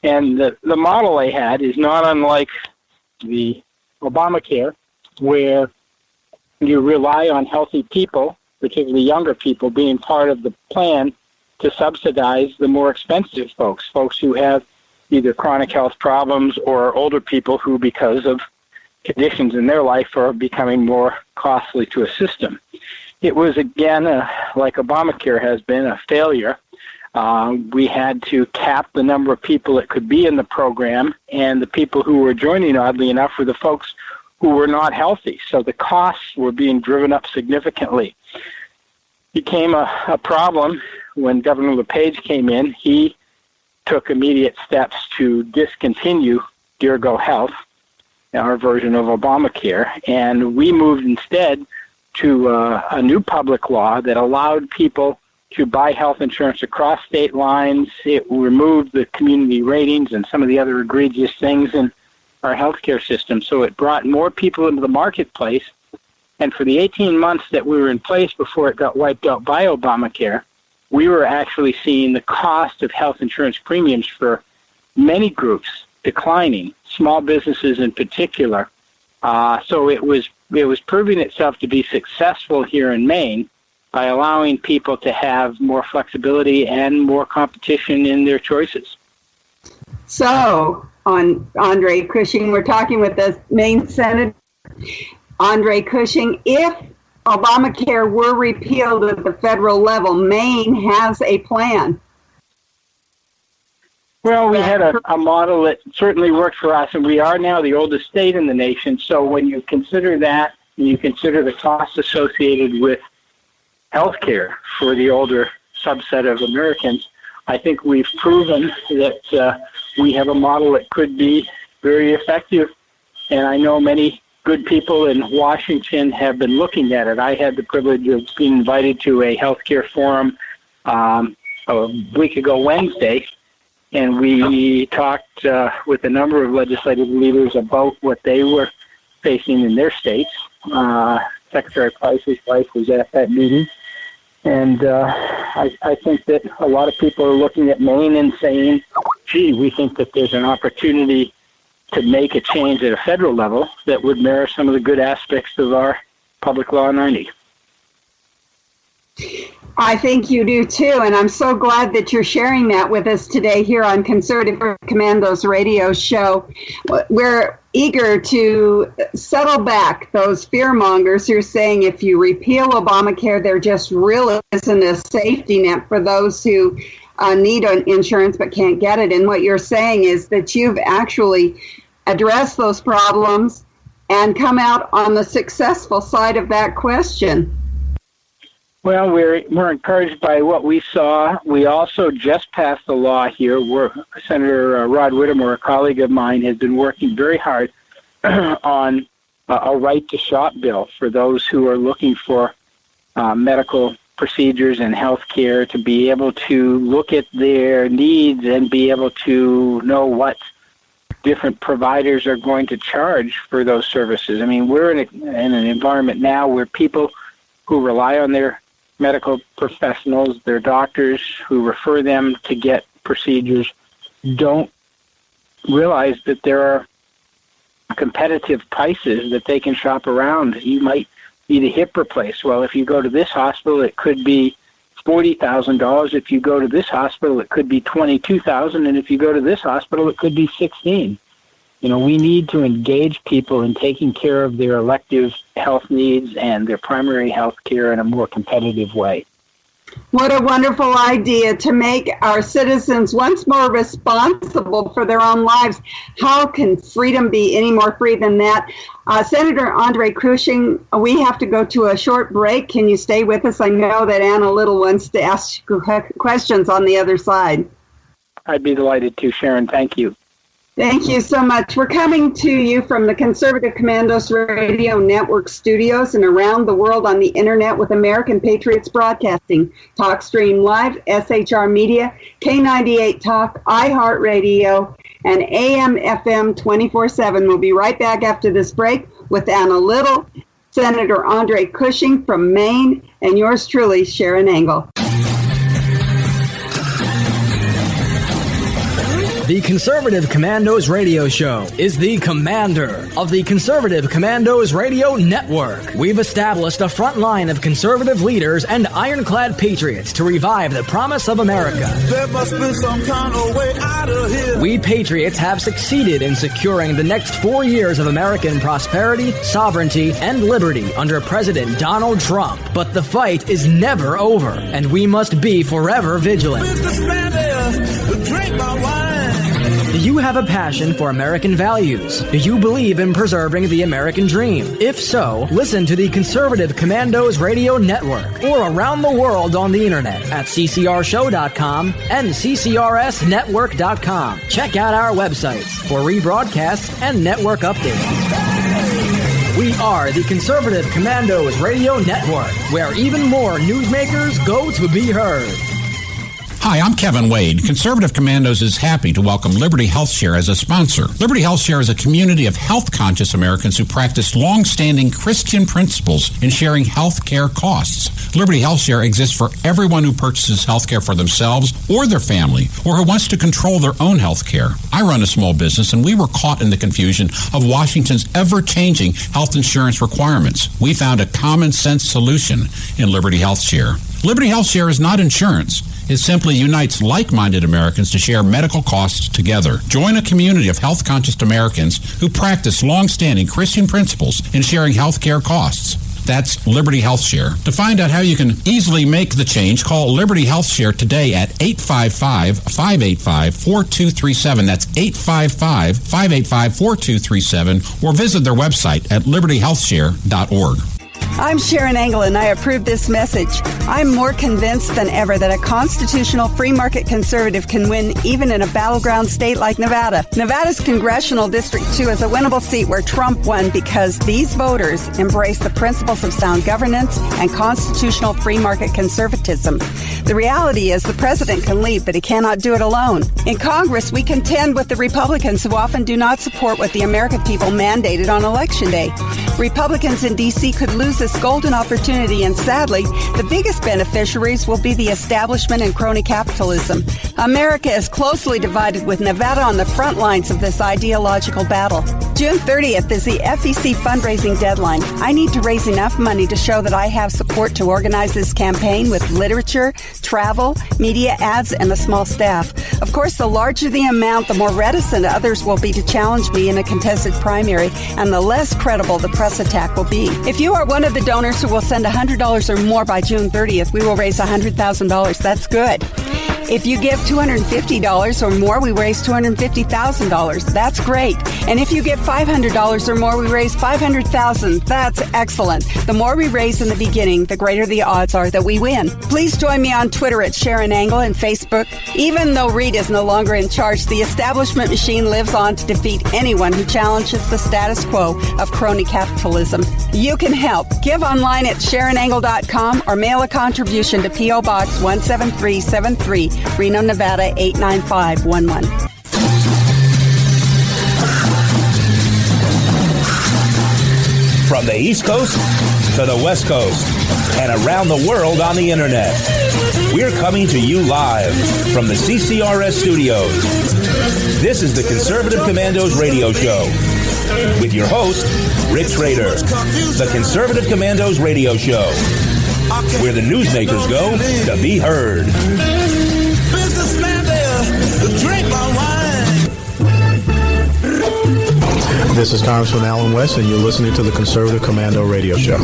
And the model they had is not unlike the Obamacare, where you rely on healthy people, particularly younger people, being part of the plan to subsidize the more expensive folks who have either chronic health problems or older people who, because of conditions in their life, are becoming more costly to a system. It was, again, like Obamacare has been, a failure. We had to cap the number of people that could be in the program, and the people who were joining, oddly enough, were the folks who were not healthy. So the costs were being driven up significantly. Became a problem when Governor LePage came in. He took immediate steps to discontinue Durago Health, our version of Obamacare, and we moved instead to a new public law that allowed people to buy health insurance across state lines. It removed the community ratings and some of the other egregious things in our healthcare system. So it brought more people into the marketplace, And for the 18 months that we were in place before it got wiped out by Obamacare, we were actually seeing the cost of health insurance premiums for many groups declining, small businesses in particular. So it was proving itself to be successful here in Maine by allowing people to have more flexibility and more competition in their choices. So, on Andre Cushing, we're talking with the Maine Senator, Andre Cushing. If Obamacare were repealed at the federal level, Maine has a plan. Well, we had a model that certainly worked for us, and we are now the oldest state in the nation. So when you consider that, and you consider the costs associated with health care for the older subset of Americans, I think we've proven that we have a model that could be very effective. And I know many good people in Washington have been looking at it. I had the privilege of being invited to a healthcare forum a week ago Wednesday, and we talked with a number of legislative leaders about what they were facing in their states. Secretary Price's wife was at that meeting, and I think that a lot of people are looking at Maine and saying, gee, we think that there's an opportunity to make a change at a federal level that would mirror some of the good aspects of our Public Law 90. I think you do too, and I'm so glad that you're sharing that with us today here on Conservative Commando's radio show. We're eager to settle back those fearmongers who are saying if you repeal Obamacare, there just really isn't a safety net for those who need insurance but can't get it. And what you're saying is that you've actually addressed those problems and come out on the successful side of that question. Well, we're encouraged by what we saw. We also just passed a law here where Senator Rod Whittemore, a colleague of mine, has been working very hard on a right to shop bill for those who are looking for medical procedures and health care, to be able to look at their needs and be able to know what different providers are going to charge for those services. I mean, we're in an environment now where people who rely on their medical professionals, their doctors who refer them to get procedures, don't realize that there are competitive prices that they can shop around. You might need a hip replaced. Well, if you go to this hospital, it could be $40,000. If you go to this hospital, it could be $22,000, and if you go to this hospital, it could be $16,000. You know, we need to engage people in taking care of their elective health needs and their primary health care in a more competitive way. What a wonderful idea to make our citizens once more responsible for their own lives. How can freedom be any more free than that? Senator Andre Cushing, we have to go to a short break. Can you stay with us? I know that Anna Little wants to ask questions on the other side. I'd be delighted to, Sharon. Thank you. Thank you so much. We're coming to you from the Conservative Commandos Radio Network studios and around the world on the internet with American Patriots Broadcasting, TalkStream Live, SHR Media, K98 Talk, iHeartRadio, and AM FM 24/7. We'll be right back after this break with Anna Little, Senator Andre Cushing from Maine, and yours truly, Sharon Engel. The Conservative Commandos Radio Show is the commander of the Conservative Commandos Radio Network. We've established a front line of conservative leaders and ironclad patriots to revive the promise of America. There must be some kind of way out of here. We patriots have succeeded in securing the next 4 years of American prosperity, sovereignty, and liberty under President Donald Trump. But the fight is never over, and we must be forever vigilant. Drink my wine. Do you have a passion for American values? Do you believe in preserving the American dream? If so, listen to the Conservative Commandos Radio Network or around the world on the internet at ccrshow.com and ccrsnetwork.com. Check out our websites for rebroadcasts and network updates. We are the Conservative Commandos Radio Network, where even more newsmakers go to be heard. Hi, I'm Kevin Wade. Conservative Commandos is happy to welcome Liberty HealthShare as a sponsor. Liberty HealthShare is a community of health-conscious Americans who practice long-standing Christian principles in sharing health care costs. Liberty HealthShare exists for everyone who purchases health care for themselves or their family, or who wants to control their own health care. I run a small business, and we were caught in the confusion of Washington's ever-changing health insurance requirements. We found a common-sense solution in Liberty HealthShare. Liberty HealthShare is not insurance. It simply unites like-minded Americans to share medical costs together. Join a community of health-conscious Americans who practice long-standing Christian principles in sharing health care costs. That's Liberty HealthShare. To find out how you can easily make the change, call Liberty HealthShare today at 855-585-4237. That's 855-585-4237, or visit their website at libertyhealthshare.org. I'm Sharon Engel, and I approve this message. I'm more convinced than ever that a constitutional free market conservative can win even in a battleground state like Nevada. Nevada's Congressional District 2 is a winnable seat where Trump won because these voters embrace the principles of sound governance and constitutional free market conservatism. The reality is the president can lead, but he cannot do it alone. In Congress, we contend with the Republicans who often do not support what the American people mandated on Election Day. Republicans in D.C. could lose this golden opportunity, and sadly, the biggest beneficiaries will be the establishment and crony capitalism. America is closely divided, with Nevada on the front lines of this ideological battle. June 30th is the FEC fundraising deadline. I need to raise enough money to show that I have support to organize this campaign with literature, travel, media ads, and a small staff. Of course, the larger the amount, the more reticent others will be to challenge me in a contested primary, and the less credible the press attack will be. If you are one of the donors who will send $100 or more by June 30th, we will raise $100,000. That's good. If you give $250 or more, we raise $250,000. That's great. And if you give $500 or more, we raise $500,000. That's excellent. The more we raise in the beginning, the greater the odds are that we win. Please join me on Twitter at Sharon Engel and Facebook. Even though Reed is no longer in charge, the establishment machine lives on to defeat anyone who challenges the status quo of crony capitalism. You can help. Give online at SharonEngel.com or mail a contribution to P.O. Box 17373. Reno, Nevada 89511. From the East Coast to the West Coast and around the world on the internet, we're coming to you live from the CCRS studios. This is the Conservative Commandos radio show with your host, Rick Trader. The Conservative Commandos radio show, where the newsmakers go to be heard. This is Congressman Alan West, and you're listening to the Conservative Commando radio show.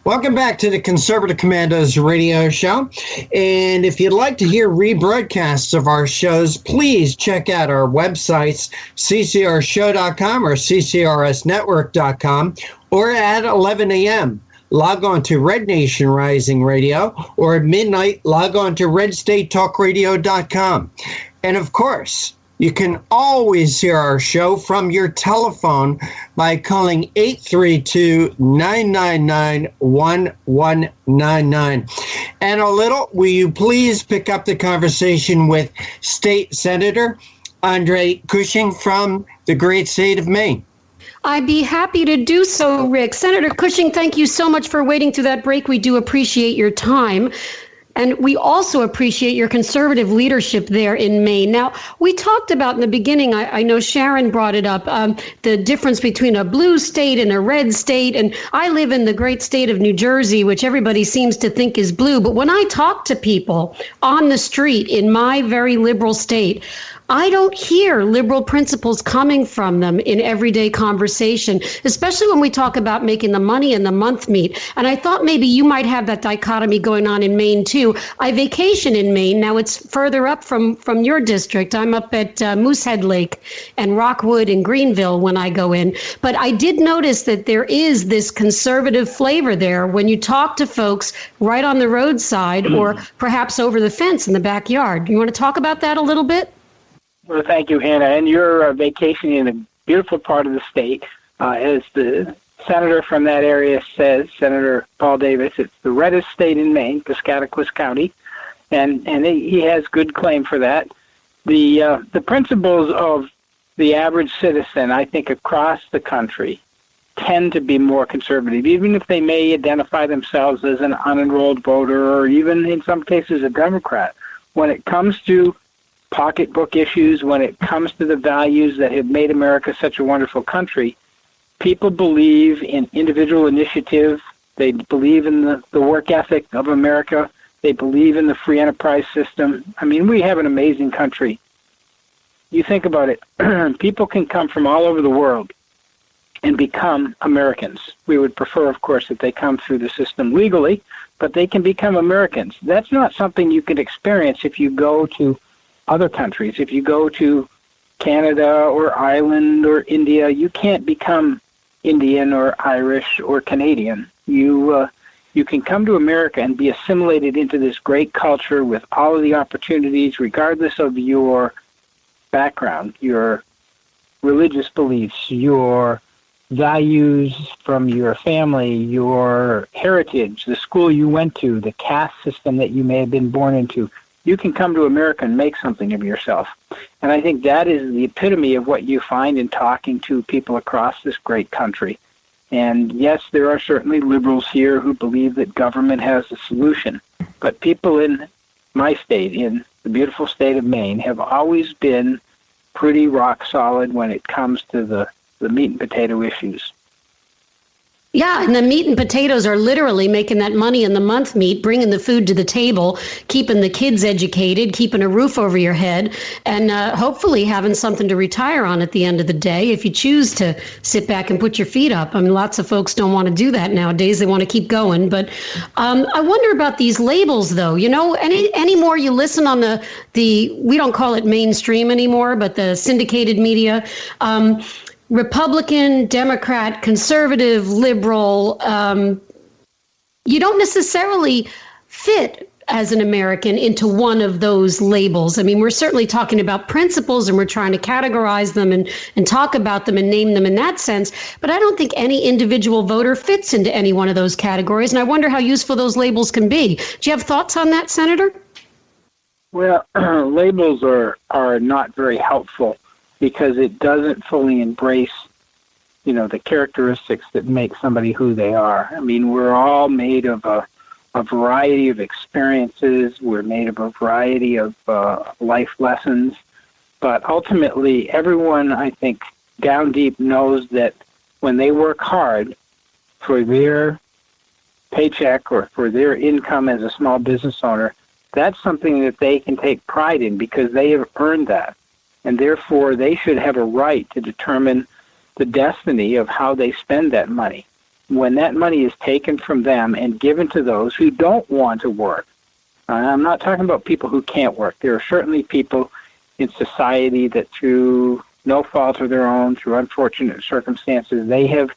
Welcome back to the Conservative Commandos radio show. And if you'd like to hear rebroadcasts of our shows, please check out our websites, ccrshow.com or ccrsnetwork.com, or at 11 a.m. log on to Red Nation Rising Radio, or at midnight, log on to redstatetalkradio.com. And of course, you can always hear our show from your telephone by calling 832-999-1199. And a little, will you please pick up the conversation with State Senator Andre Cushing from the great state of Maine? I'd be happy to do so, Rick. Senator Cushing, thank you so much for waiting through that break. We do appreciate your time. And we also appreciate your conservative leadership there in Maine. Now, we talked about in the beginning, I know Sharon brought it up, the difference between a blue state and a red state. And I live in the great state of New Jersey, which everybody seems to think is blue. But when I talk to people on the street in my very liberal state, I don't hear liberal principles coming from them in everyday conversation, especially when we talk about making the money and the month meet. And I thought maybe you might have that dichotomy going on in Maine, too. I vacation in Maine. Now, it's further up from your district. I'm up at Moosehead Lake and Rockwood and Greenville when I go in. But I did notice that there is this conservative flavor there when you talk to folks right on the roadside or perhaps over the fence in the backyard. You want to talk about that a little bit? Well, thank you, Hannah. And you're vacationing in a beautiful part of the state. As the senator from that area says, Senator Paul Davis, it's the reddest state in Maine, Piscataquis County, and he has good claim for that. The principles of the average citizen, I think, across the country tend to be more conservative, even if they may identify themselves as an unenrolled voter or even in some cases a Democrat. When it comes to pocketbook issues, when it comes to the values that have made America such a wonderful country, people believe in individual initiative. They believe in the work ethic of America. They believe in the free enterprise system. I mean, we have an amazing country. You think about it. People can come from all over the world and become Americans. We would prefer, of course, that they come through the system legally, but they can become Americans. That's not something you can experience if you go to other countries. If you go to Canada or Ireland or India, you can't become Indian or Irish or Canadian. You can come to America and be assimilated into this great culture with all of the opportunities, regardless of your background, your religious beliefs, your values from your family, your heritage, the school you went to, the caste system that you may have been born into. You can come to America and make something of yourself. And I think that is the epitome of what you find in talking to people across this great country. And yes, there are certainly liberals here who believe that government has a solution. But people in my state, in the beautiful state of Maine, have always been pretty rock solid when it comes to the meat and potato issues. Yeah, and the meat and potatoes are literally making that money in the month meat, bringing the food to the table, keeping the kids educated, keeping a roof over your head, and hopefully having something to retire on at the end of the day if you choose to sit back and put your feet up. I mean, lots of folks don't want to do that nowadays. They want to keep going. But I wonder about these labels, though. You know, any more you listen on the we don't call it mainstream anymore, but the syndicated media, Republican, Democrat, conservative, liberal, you don't necessarily fit as an American into one of those labels. I mean, we're certainly talking about principles and we're trying to categorize them and talk about them and name them in that sense. But I don't think any individual voter fits into any one of those categories. And I wonder how useful those labels can be. Do you have thoughts on that, Senator? Well, labels are not very helpful, because it doesn't fully embrace, the characteristics that make somebody who they are. I mean, we're all made of a variety of experiences. We're made of a variety of life lessons. But ultimately, everyone, I think, down deep knows that when they work hard for their paycheck or for their income as a small business owner, that's something that they can take pride in because they have earned that. And therefore, they should have a right to determine the destiny of how they spend that money. When that money is taken from them and given to those who don't want to work, I'm not talking about people who can't work. There are certainly people in society that through no fault of their own, through unfortunate circumstances, they have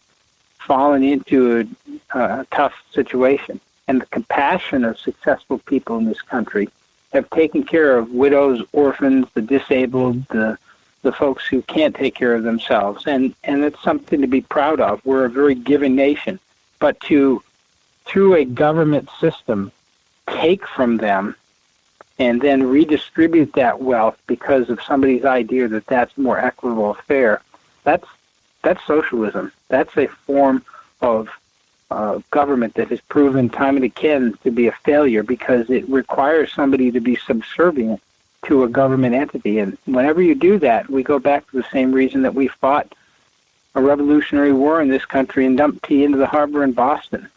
fallen into a tough situation. And the compassion of successful people in this country have taken care of widows, orphans, the disabled, the folks who can't take care of themselves. And it's something to be proud of. We're a very giving nation. But to, through a government system, take from them and then redistribute that wealth because of somebody's idea that that's more equitable or fair, that's socialism. That's a form of government that has proven time and again to be a failure because it requires somebody to be subservient to a government entity. And whenever you do that, we go back to the same reason that we fought a revolutionary war in this country and dumped tea into the harbor in Boston.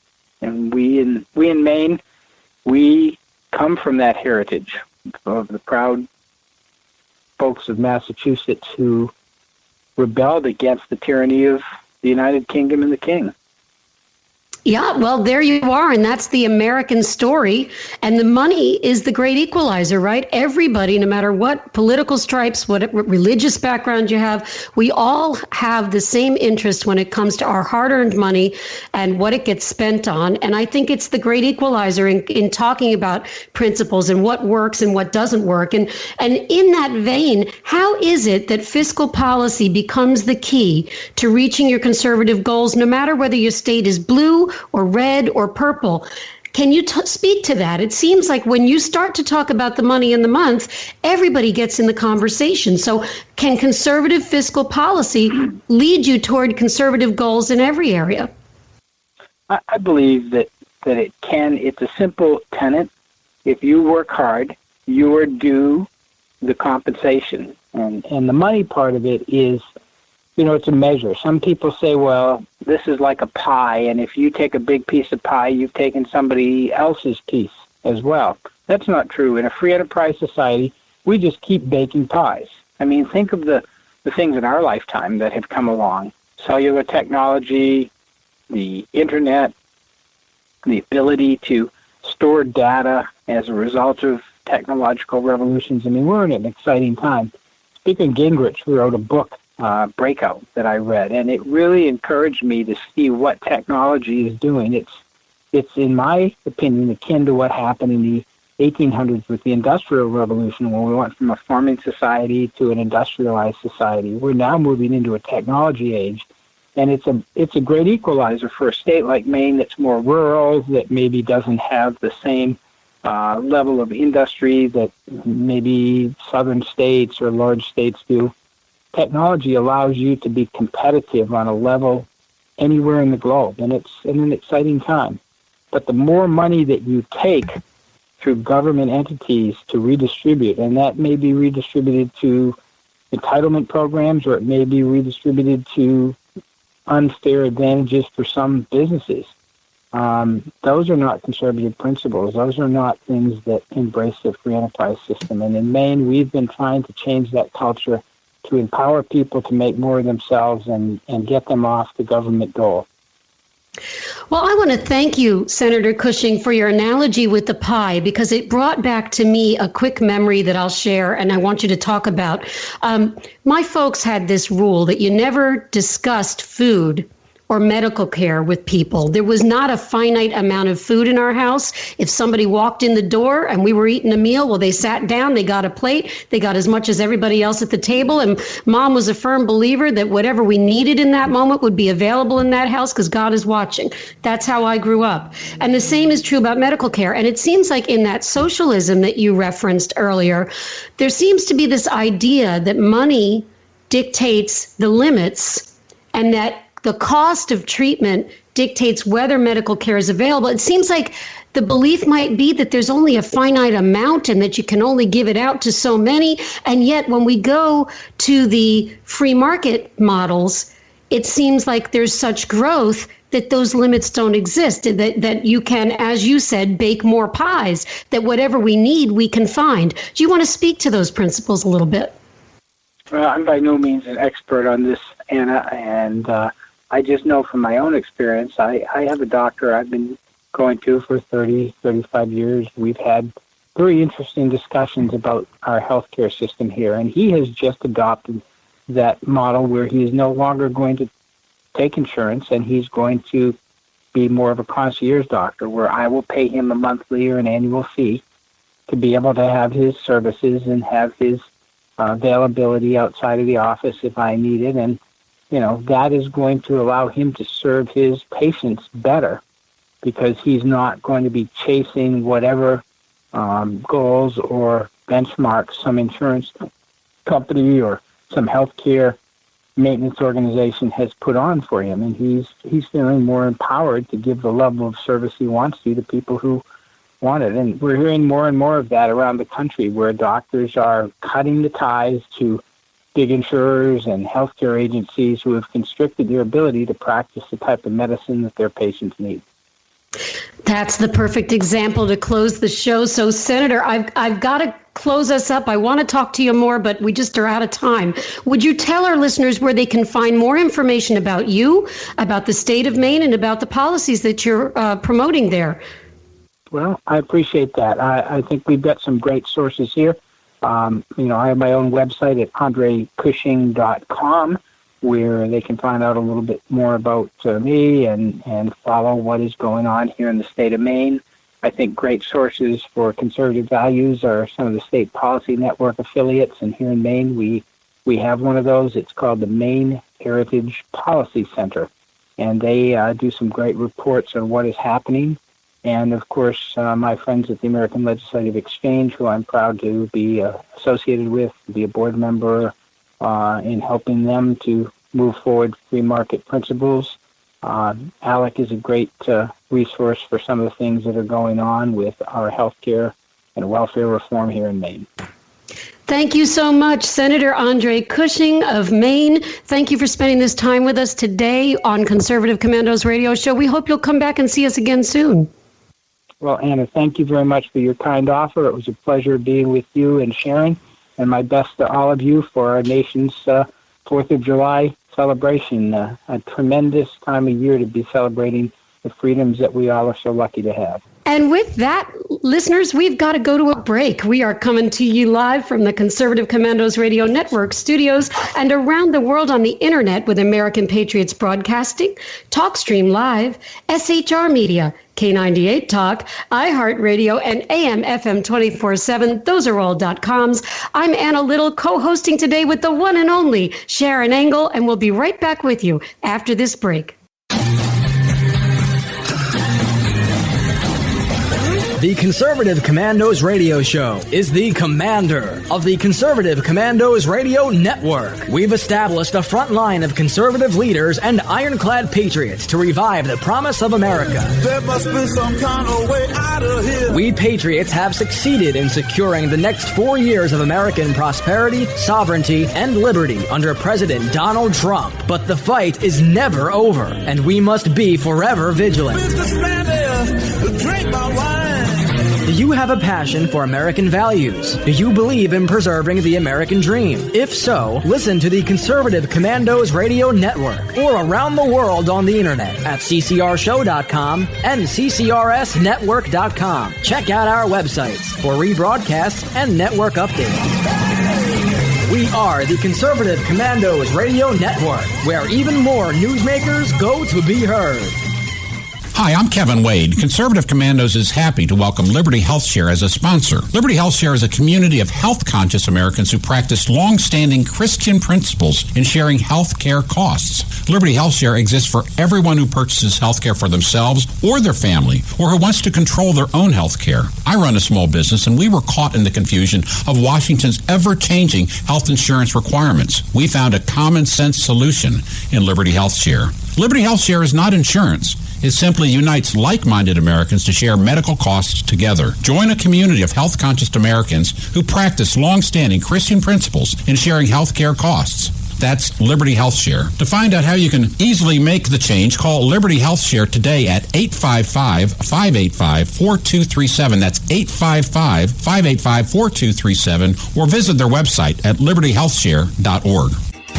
And we in Maine, we come from that heritage of the proud folks of Massachusetts who rebelled against the tyranny of the United Kingdom and the King. Yeah, well, there you are. And that's the American story. And the money is the great equalizer, right? Everybody, no matter what political stripes, what religious background you have, we all have the same interest when it comes to our hard-earned money and what it gets spent on. And I think it's the great equalizer in talking about principles and what works and what doesn't work. And in that vein, how is it that fiscal policy becomes the key to reaching your conservative goals, no matter whether your state is blue or red or purple? Can you speak to that? It seems like when you start to talk about the money in the month, everybody gets in the conversation. So can conservative fiscal policy lead you toward conservative goals in every area? I believe that it can. It's a simple tenet. If you work hard, you are due the compensation. And the money part of it is, it's a measure. Some people say, well, this is like a pie, and if you take a big piece of pie, you've taken somebody else's piece as well. That's not true. In a free enterprise society, we just keep baking pies. I mean, think of the things in our lifetime that have come along. Cellular technology, the internet, the ability to store data as a result of technological revolutions. I mean, we're in an exciting time. Speaker Gingrich wrote a book, Breakout, that I read, and it really encouraged me to see what technology is doing. It's in my opinion akin to what happened in the 1800s with the Industrial Revolution, when we went from a farming society to an industrialized society. We're now moving into a technology age, and it's a great equalizer for a state like Maine that's more rural, that maybe doesn't have the same level of industry that maybe southern states or large states do. Technology allows you to be competitive on a level anywhere in the globe, and it's an exciting time. But the more money that you take through government entities to redistribute, and that may be redistributed to entitlement programs, or it may be redistributed to unfair advantages for some businesses, those are not conservative principles. Those are not things that embrace the free enterprise system. And in Maine, we've been trying to change that culture to empower people to make more of themselves and get them off the government dole. Well, I want to thank you, Senator Cushing, for your analogy with the pie, because it brought back to me a quick memory that I'll share, and I want you to talk about. My folks had this rule that you never discussed food or medical care with people. There was not a finite amount of food in our house. If somebody walked in the door and we were eating a meal, well, they sat down, they got a plate, they got as much as everybody else at the table. And Mom was a firm believer that whatever we needed in that moment would be available in that house because God is watching. That's how I grew up. And the same is true about medical care. And it seems like in that socialism that you referenced earlier, there seems to be this idea that money dictates the limits and that the cost of treatment dictates whether medical care is available. It seems like the belief might be that there's only a finite amount and that you can only give it out to so many. And yet when we go to the free market models, it seems like there's such growth that those limits don't exist, that you can, as you said, bake more pies, that whatever we need, we can find. Do you want to speak to those principles a little bit? Well, I'm by no means an expert on this, Anna, and I just know from my own experience, I have a doctor I've been going to for 30, 35 years. We've had very interesting discussions about our healthcare system here, and he has just adopted that model where he is no longer going to take insurance, and he's going to be more of a concierge doctor, where I will pay him a monthly or an annual fee to be able to have his services and have his availability outside of the office if I need it. And that is going to allow him to serve his patients better, because he's not going to be chasing whatever goals or benchmarks some insurance company or some healthcare maintenance organization has put on for him. And he's feeling more empowered to give the level of service he wants to people who want it. And we're hearing more and more of that around the country, where doctors are cutting the ties to big insurers and healthcare agencies who have constricted their ability to practice the type of medicine that their patients need. That's the perfect example to close the show. So, Senator, I've got to close us up. I want to talk to you more, but we just are out of time. Would you tell our listeners where they can find more information about you, about the state of Maine, and about the policies that you're promoting there? Well, I appreciate that. I think we've got some great sources here. I have my own website at andrecushing.com, where they can find out a little bit more about me and follow what is going on here in the state of Maine. I think great sources for conservative values are some of the state policy network affiliates, and here in Maine we have one of those. It's called the Maine Heritage Policy Center, and they do some great reports on what is happening. And, of course, my friends at the American Legislative Exchange, who I'm proud to be associated with, be a board member in helping them to move forward free market principles. ALEC is a great resource for some of the things that are going on with our health care and welfare reform here in Maine. Thank you so much, Senator Andre Cushing of Maine. Thank you for spending this time with us today on Conservative Commandos Radio Show. We hope you'll come back and see us again soon. Well, Anna, thank you very much for your kind offer. It was a pleasure being with you and Sharon, and my best to all of you for our nation's 4th of July celebration. A tremendous time of year to be celebrating the freedoms that we all are so lucky to have. And with that, listeners, we've got to go to a break. We are coming to you live from the Conservative Commandos Radio Network studios and around the world on the internet with American Patriots Broadcasting, TalkStream Live, SHR Media, K98 Talk, iHeartRadio, and AM/FM 24/7. Those are all .coms. I'm Anna Little, co-hosting today with the one and only Sharon Engel, and we'll be right back with you after this break. The Conservative Commandos Radio Show is the commander of the Conservative Commandos Radio Network. We've established a front line of conservative leaders and ironclad patriots to revive the promise of America. There must be some kind of way out of here. We patriots have succeeded in securing the next 4 years of American prosperity, sovereignty, and liberty under President Donald Trump. But the fight is never over, and we must be forever vigilant. Businessman there, drink my wine. Do you have a passion for American values? Do you believe in preserving the American dream? If so, listen to the Conservative Commandos Radio Network or around the world on the internet at ccrshow.com and ccrsnetwork.com. Check out our websites for rebroadcasts and network updates. We are the Conservative Commandos Radio Network, where even more newsmakers go to be heard. Hi, I'm Kevin Wade. Conservative Commandos is happy to welcome Liberty HealthShare as a sponsor. Liberty HealthShare is a community of health-conscious Americans who practice long-standing Christian principles in sharing health care costs. Liberty HealthShare exists for everyone who purchases health care for themselves or their family, or who wants to control their own health care. I run a small business, and we were caught in the confusion of Washington's ever-changing health insurance requirements. We found a common-sense solution in Liberty HealthShare. Liberty HealthShare is not insurance. It simply unites like-minded Americans to share medical costs together. Join a community of health-conscious Americans who practice long-standing Christian principles in sharing health care costs. That's Liberty HealthShare. To find out how you can easily make the change, call Liberty HealthShare today at 855-585-4237. That's 855-585-4237, or visit their website at libertyhealthshare.org.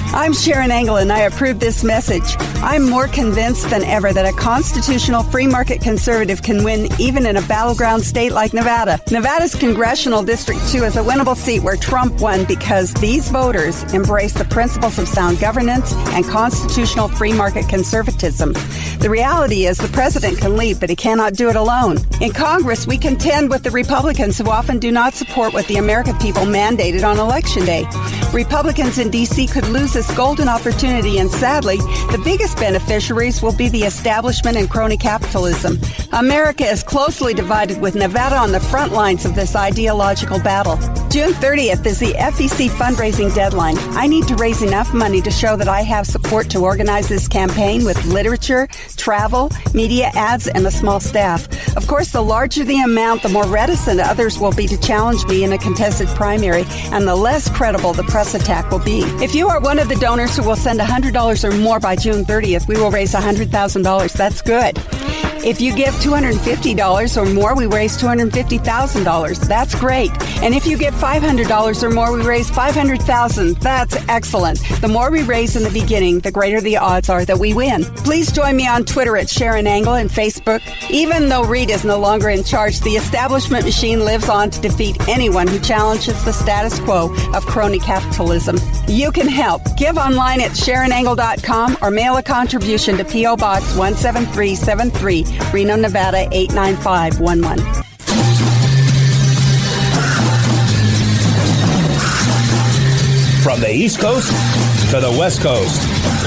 I'm Sharon Engel, and I approve this message. I'm more convinced than ever that a constitutional free market conservative can win even in a battleground state like Nevada. Nevada's Congressional District 2 is a winnable seat where Trump won because these voters embrace the principles of sound governance and constitutional free market conservatism. The reality is the president can lead, but he cannot do it alone. In Congress, we contend with the Republicans who often do not support what the American people mandated on Election Day. Republicans in D.C. could lose this golden opportunity, and sadly, the biggest beneficiaries will be the establishment and crony capitalism. America is closely divided, with Nevada on the front lines of this ideological battle. June 30th is the FEC fundraising deadline. I need to raise enough money to show that I have support to organize this campaign with literature, travel, media ads, and a small staff. Of course, the larger the amount, the more reticent others will be to challenge me in a contested primary, and the less credible the press attack will be. If you are one of the donors who will send $100 or more by June 30th, we will raise $100,000. That's good. If you give $250 or more, we raise $250,000. That's great. And if you give $500 or more, we raise $500,000. That's excellent. The more we raise in the beginning, the greater the odds are that we win. Please join me on Twitter at Sharon Angle and Facebook. Even though Reed is no longer in charge, the establishment machine lives on to defeat anyone who challenges the status quo of crony capitalism. You can help. Give online at SharonAngle.com or mail a contribution to P.O. Box 17373, Reno, Nevada 89511. From the East Coast to the West Coast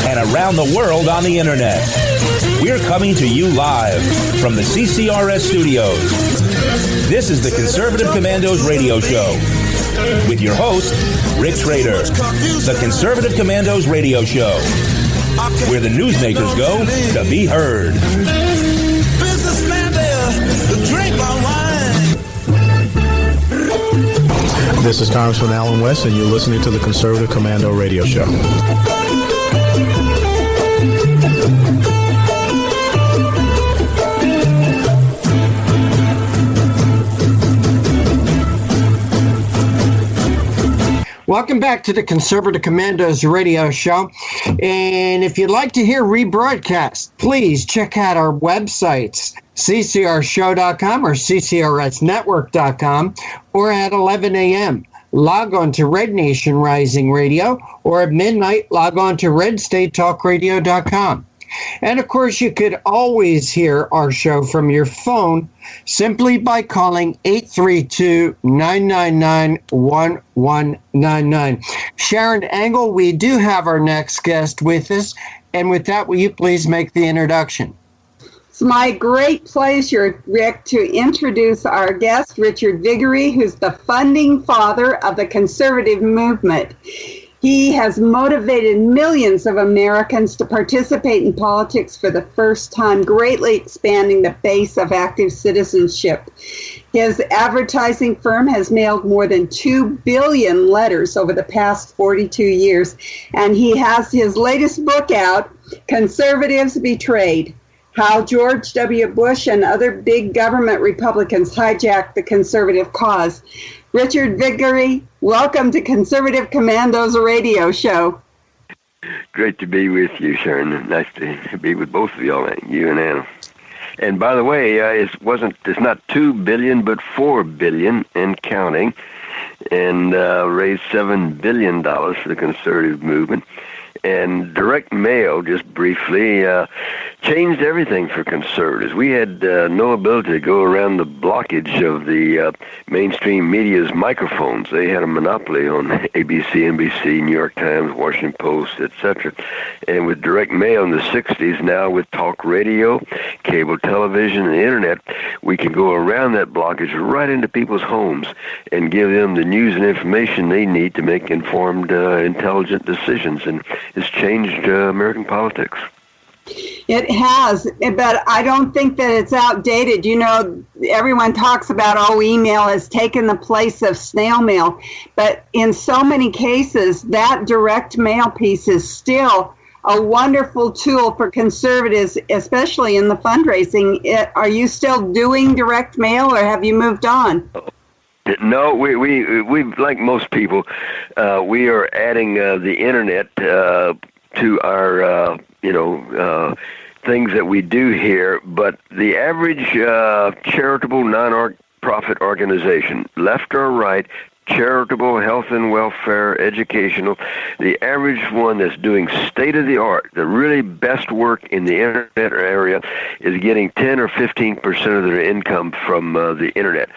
and around the world on the Internet. We're coming to you live from the CCRS studios. This is the Conservative Commandos radio show with your host, Rick Trader. The Conservative Commandos radio show, where the newsmakers go to be heard. Businessman there, drink my wine. This is Congressman Alan West, and you're listening to the Conservative Commando radio show. Welcome back to the Conservative Commandos radio show. And if you'd like to hear rebroadcast, please check out our websites, ccrshow.com or ccrsnetwork.com, or at 11 a.m. Log on to Red Nation Rising Radio, or at midnight, log on to redstatetalkradio.com. And of course, you could always hear our show from your phone simply by calling 832-999-1199. Sharon Angle, we do have our next guest with us. And with that, will you please make the introduction? It's my great pleasure, Rick, to introduce our guest, Richard Viguerie, who's the funding father of the conservative movement. He has motivated millions of Americans to participate in politics for the first time, greatly expanding the base of active citizenship. His advertising firm has mailed more than 2 billion letters over the past 42 years, and he has his latest book out, Conservatives Betrayed: How George W. Bush and Other Big Government Republicans Hijacked the Conservative Cause. Richard Viguerie, welcome to Conservative Commandos radio show. Great to be with you, Sharon. Nice to be with both of y'all, you and Anna. And by the way, it's not 2 billion, but 4 billion and counting, and raised $7 billion for the conservative movement. And direct mail, just briefly, changed everything for conservatives. We had no ability to go around the blockage of the mainstream media's microphones. They had a monopoly on ABC, NBC, New York Times, Washington Post, etc. And with direct mail in the 60s, now with talk radio, cable television, and the internet, we can go around that blockage right into people's homes and give them the news and information they need to make informed, intelligent decisions. And it's changed American politics. It has, but I don't think that it's outdated. You know, everyone talks about, email has taken the place of snail mail. But in so many cases, that direct mail piece is still a wonderful tool for conservatives, especially in the fundraising. Are you still doing direct mail, or have you moved on? No, we like most people, we are adding the internet to our things that we do here. But the average charitable non-profit organization, left or right, charitable, health and welfare, educational, the average one that's doing state-of-the-art, the really best work in the internet area, is getting 10 or 15% of their income from the internet.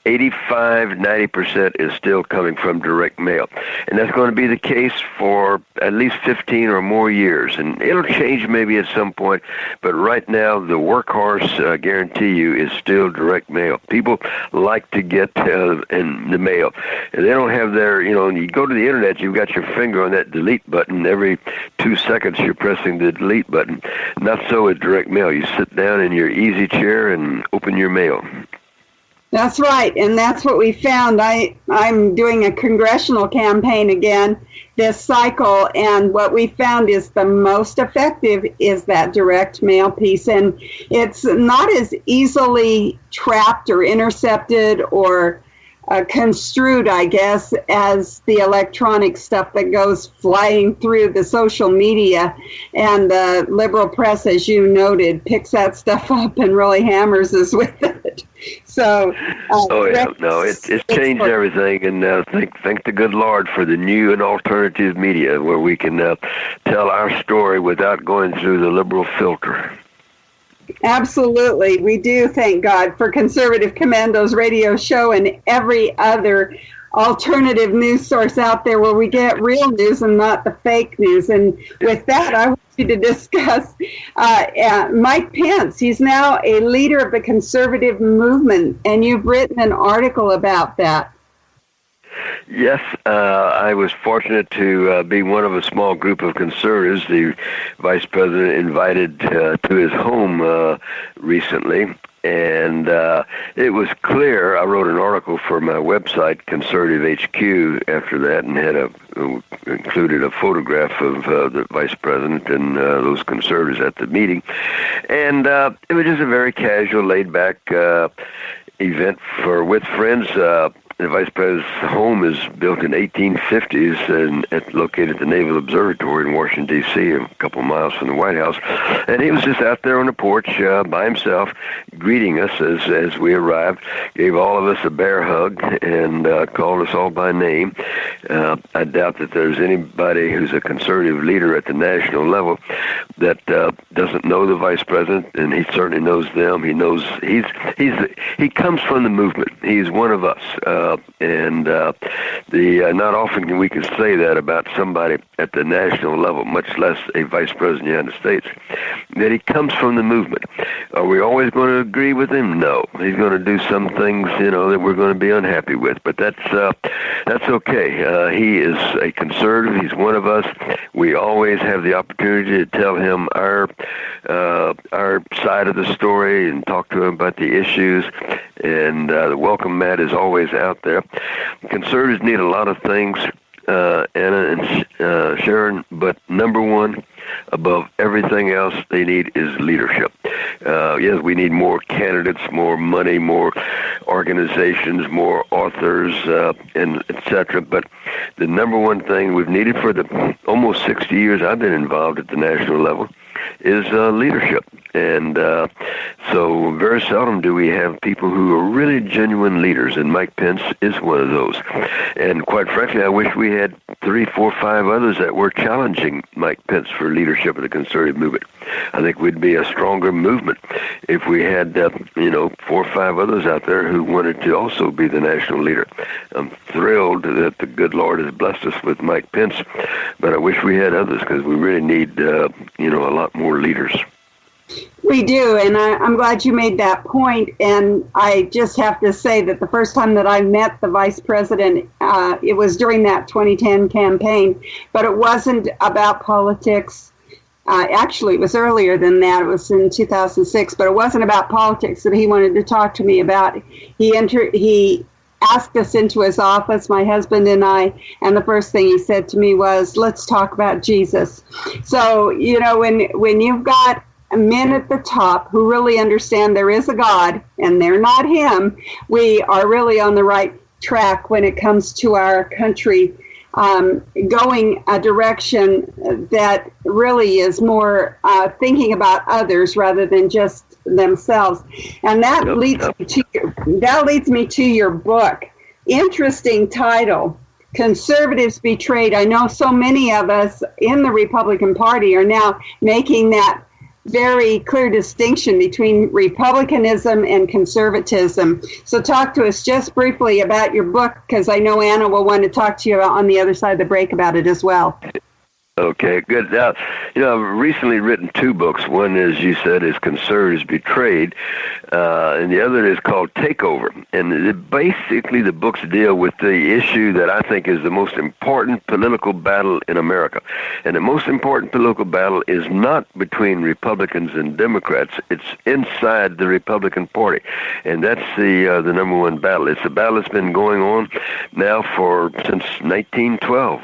85-90% is still coming from direct mail. And that's going to be the case for at least 15 or more years. And it'll change maybe at some point, but right now the workhorse, I guarantee you, is still direct mail. People like to get in the mail. And they don't have their, when you go to the internet, you've got your finger on that delete button. Every 2 seconds you're pressing the delete button. Not so with direct mail. You sit down in your easy chair and open your mail. That's right, and that's what we found. I'm doing a congressional campaign again this cycle, and what we found is the most effective is that direct mail piece, and it's not as easily trapped or intercepted or construed, I guess, as the electronic stuff that goes flying through the social media. And the liberal press, as you noted, picks that stuff up and really hammers us with it. So, it's changed everything, and thank the good Lord for the new and alternative media where we can tell our story without going through the liberal filter. Absolutely. We do thank God for Conservative Commando's radio show and every other alternative news source out there where we get real news and not the fake news. And with that, I want you to discuss Mike Pence. He's now a leader of the conservative movement, and you've written an article about that. Yes, I was fortunate to be one of a small group of conservatives the vice president invited to his home recently. And it was clear. I wrote an article for my website, Conservative HQ, after that, and had included a photograph of the vice president and those conservatives at the meeting. And it was just a very casual, laid-back event with friends. The vice president's home is built in 1850s and located at the Naval Observatory in Washington, D.C., a couple of miles from the White House. And he was just out there on the porch by himself, greeting us as we arrived, gave all of us a bear hug, and called us all by name. I doubt that there's anybody who's a conservative leader at the national level that doesn't know the vice president, and he certainly knows them. He knows he comes from the movement. He's one of us. Not often can we can say that about somebody at the national level, much less a vice president of the United States, that he comes from the movement. Are we always going to agree with him? No. He's going to do some things, that we're going to be unhappy with, but that's okay. He is a conservative. He's one of us. We always have the opportunity to tell him our side of the story and talk to him about the issues, and the welcome mat is always out there. Conservatives need a lot of things, Anna and Sharon, but number one, above everything else they need is leadership. Yes, we need more candidates, more money, more organizations, more authors, and etc. But the number one thing we've needed for the almost 60 years I've been involved at the national level is leadership. And so very seldom do we have people who are really genuine leaders, and Mike Pence is one of those. And quite frankly, I wish we had 3, 4, 5 others that were challenging Mike Pence for leadership of the conservative movement. I think we'd be a stronger movement if we had, 4 or 5 others out there who wanted to also be the national leader. I'm thrilled that the good Lord has blessed us with Mike Pence, but I wish we had others because we really need, a lot more leaders. We do, and I'm glad you made that point. And I just have to say that the first time that I met the vice president, it was during that 2010 campaign, but it wasn't about politics. Actually, it was earlier than that. It was in 2006, but it wasn't about politics that he wanted to talk to me about. He asked us into his office, my husband and I, and the first thing he said to me was, "Let's talk about Jesus." So, when you've got men at the top who really understand there is a God and they're not him, we are really on the right track when it comes to our country going a direction that really is more thinking about others rather than just themselves. And that leads me to your book. Interesting title, Conservatives Betrayed. I know so many of us in the Republican Party are now making that very clear distinction between republicanism and conservatism. So talk to us just briefly about your book, because I know Anna will want to talk to you on the other side of the break about it as well. Okay, good. Now, I've recently written 2 books. One, as you said, is Conservatives Betrayed, and the other is called Takeover. And basically the books deal with the issue that I think is the most important political battle in America. And the most important political battle is not between Republicans and Democrats. It's inside the Republican Party. And that's the number one battle. It's a battle that's been going on now since 1912.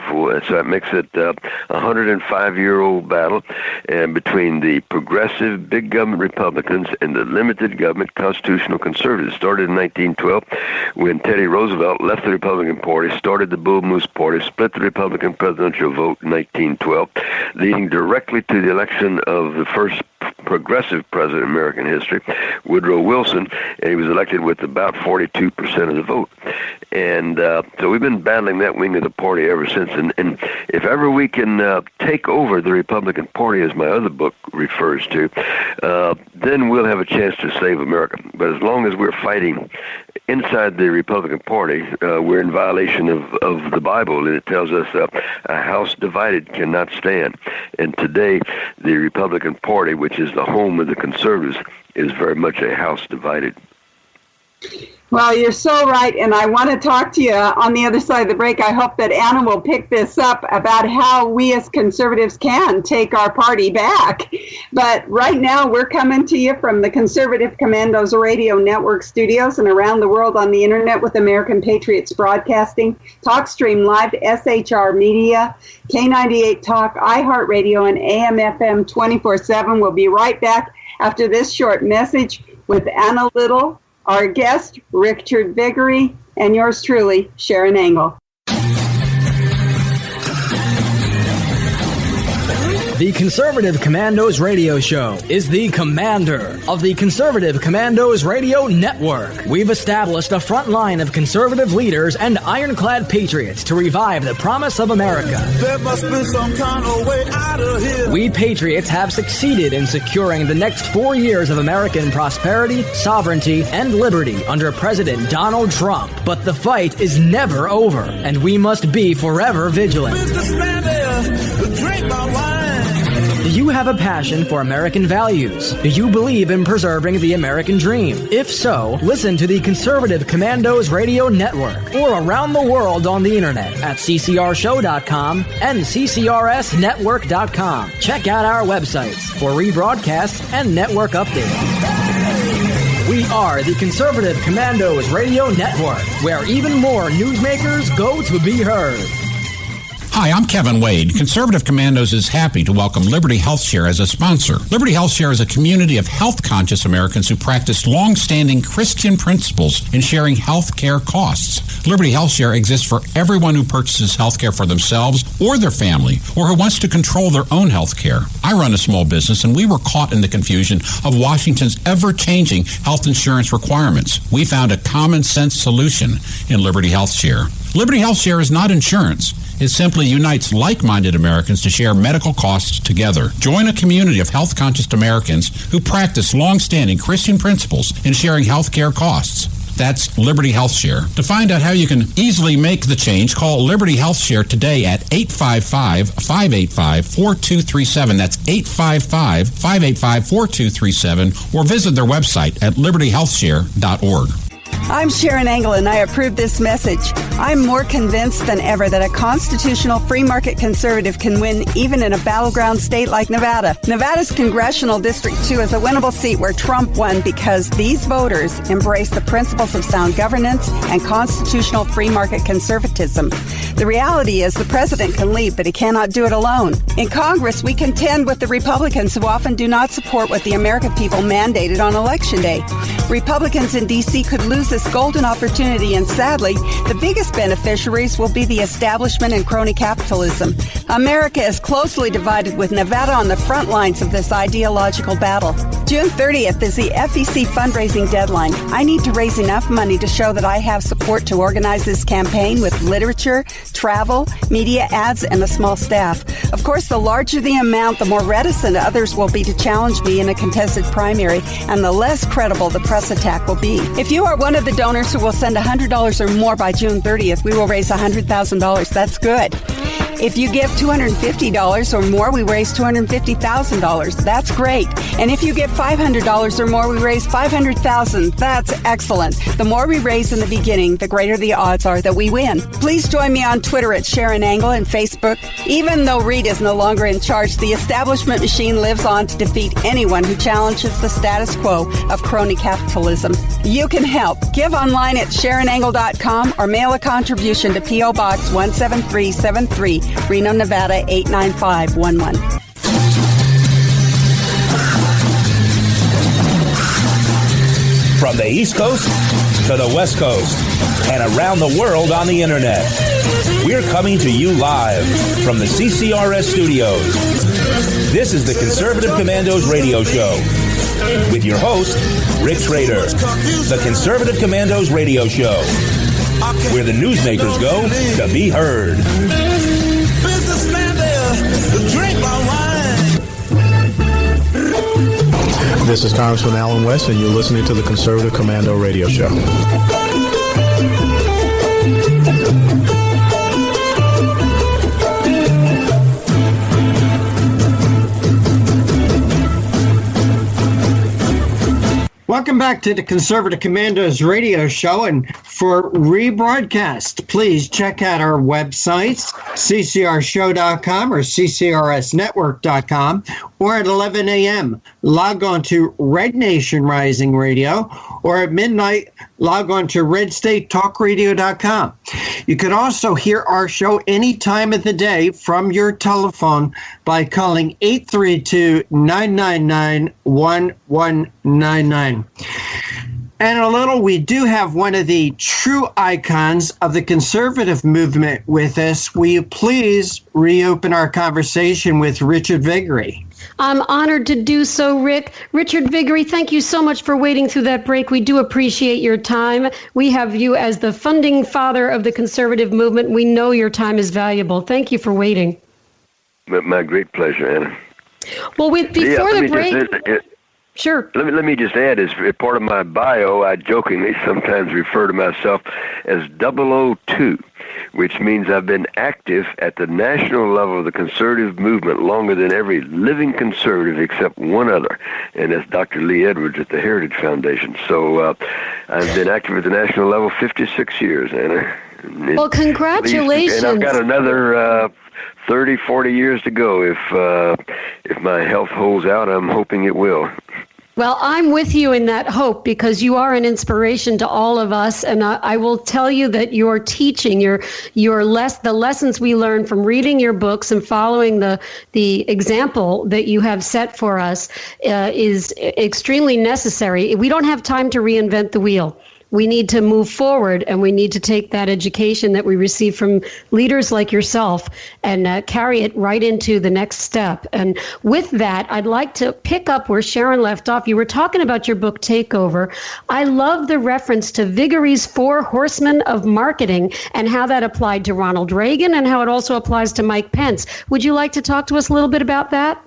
So that makes it 105-year-old battle between the progressive big government Republicans and the limited government constitutional conservatives. It started in 1912 when Teddy Roosevelt left the Republican Party, started the Bull Moose Party, split the Republican presidential vote in 1912, leading directly to the election of the first progressive president in American history, Woodrow Wilson, and he was elected with about 42% of the vote. And so we've been battling that wing of the party ever since. And if ever we can take over the Republican Party, as my other book refers to, then we'll have a chance to save America. But as long as we're fighting inside the Republican Party, we're in violation of the Bible, and it tells us a house divided cannot stand. And today, the Republican Party, which is the home of the conservatives, is very much a house divided. Well, you're so right, and I want to talk to you on the other side of the break. I hope that Anna will pick this up about how we as conservatives can take our party back. But right now, we're coming to you from the Conservative Commandos Radio Network studios and around the world on the internet with American Patriots Broadcasting, TalkStream Live, SHR Media, K98 Talk, iHeartRadio, and AM/FM 24/7. We'll be right back after this short message with Anna Little, our guest, Richard Viguerie, and yours truly, Sharon Engel. The Conservative Commandos Radio Show is the commander of the Conservative Commandos Radio Network. We've established a front line of conservative leaders and ironclad patriots to revive the promise of America. There must be some kind of way out of here. We patriots have succeeded in securing the next 4 years of American prosperity, sovereignty, and liberty under President Donald Trump. But the fight is never over, and we must be forever vigilant. Businessman there, drink my wine. Do you have a passion for American values? Do you believe in preserving the American dream? If so, listen to the Conservative Commandos Radio Network or around the world on the internet at ccrshow.com and ccrsnetwork.com. Check out our websites for rebroadcasts and network updates. We are the Conservative Commandos Radio Network, where even more newsmakers go to be heard. Hi, I'm Kevin Wade. Conservative Commandos is happy to welcome Liberty HealthShare as a sponsor. Liberty HealthShare is a community of health-conscious Americans who practice long-standing Christian principles in sharing health care costs. Liberty HealthShare exists for everyone who purchases health care for themselves or their family, or who wants to control their own health care. I run a small business, and we were caught in the confusion of Washington's ever-changing health insurance requirements. We found a common-sense solution in Liberty HealthShare. Liberty HealthShare is not insurance. It simply unites like-minded Americans to share medical costs together. Join a community of health-conscious Americans who practice long-standing Christian principles in sharing health care costs. That's Liberty HealthShare. To find out how you can easily make the change, call Liberty HealthShare today at 855-585-4237. That's 855-585-4237, or visit their website at libertyhealthshare.org. I'm Sharon Engel, and I approve this message. I'm more convinced than ever that a constitutional free market conservative can win even in a battleground state like Nevada. Nevada's Congressional District 2 is a winnable seat where Trump won because these voters embrace the principles of sound governance and constitutional free market conservatism. The reality is the president can lead, but he cannot do it alone. In Congress, we contend with the Republicans who often do not support what the American people mandated on Election Day. Republicans in D.C. could lose this golden opportunity, and sadly, the biggest beneficiaries will be the establishment and crony capitalism. America is closely divided, with Nevada on the front lines of this ideological battle. June 30th is the FEC fundraising deadline. I need to raise enough money to show that I have support to organize this campaign with literature, travel, media ads, and a small staff. Of course, the larger the amount, the more reticent others will be to challenge me in a contested primary, and the less credible the press attack will be. If you are one of the donors who will send $100 or more by June 30th, we will raise $100,000. That's good. If you give $250 or more, we raise $250,000. That's great. And if you give $500 or more, we raise $500,000. That's excellent. The more we raise in the beginning, the greater the odds are that we win. Please join me on Twitter at Sharon Angle and Facebook. Even though Reed is no longer in charge, the establishment machine lives on to defeat anyone who challenges the status quo of crony capitalism. You can help. Give online at SharonAngle.com or mail a contribution to P.O. Box 17373, Reno, Nevada 89511. From the East Coast to the West Coast and around the world on the Internet, we're coming to you live from the CCRS studios. This is the Conservative Commandos radio show with your host, Rick Trader. The Conservative Commandos radio show, where the newsmakers go to be heard. Businessman there, drink my wine. This is Congressman Alan West, and you're listening to the Conservative Commando radio show. Welcome back to the Conservative Commandos radio show, and for rebroadcast, please check out our websites, ccrshow.com or ccrsnetwork.com, or at 11 a.m., log on to Red Nation Rising Radio, or at midnight, log on to redstatetalkradio.com. You can also hear our show any time of the day from your telephone by calling 832-999-1199. And a little, we do have one of the true icons of the conservative movement with us. Will you please reopen our conversation with Richard Viguerie? I'm honored to do so, Rick. Richard Viguerie, thank you so much for waiting through that break. We do appreciate your time. We have you as the funding father of the conservative movement. We know your time is valuable. Thank you for waiting. My great pleasure, Anna. Well, before the break... Sure. Let me just add, as part of my bio, I jokingly sometimes refer to myself as 002, which means I've been active at the national level of the conservative movement longer than every living conservative except one other, and that's Dr. Lee Edwards at the Heritage Foundation. So I've been active at the national level 56 years, Anna. Well, congratulations. And I've got another 30, 40 years to go if my health holds out. I'm hoping it will. Well, I'm with you in that hope because you are an inspiration to all of us, and I will tell you that your teaching, the lessons we learn from reading your books and following the example that you have set for us is extremely necessary. We don't have time to reinvent the wheel. We need to move forward, and we need to take that education that we receive from leaders like yourself and carry it right into the next step. And with that, I'd like to pick up where Sharon left off. You were talking about your book, Takeover. I love the reference to Viguerie's 4 Horsemen of Marketing and how that applied to Ronald Reagan and how it also applies to Mike Pence. Would you like to talk to us a little bit about that?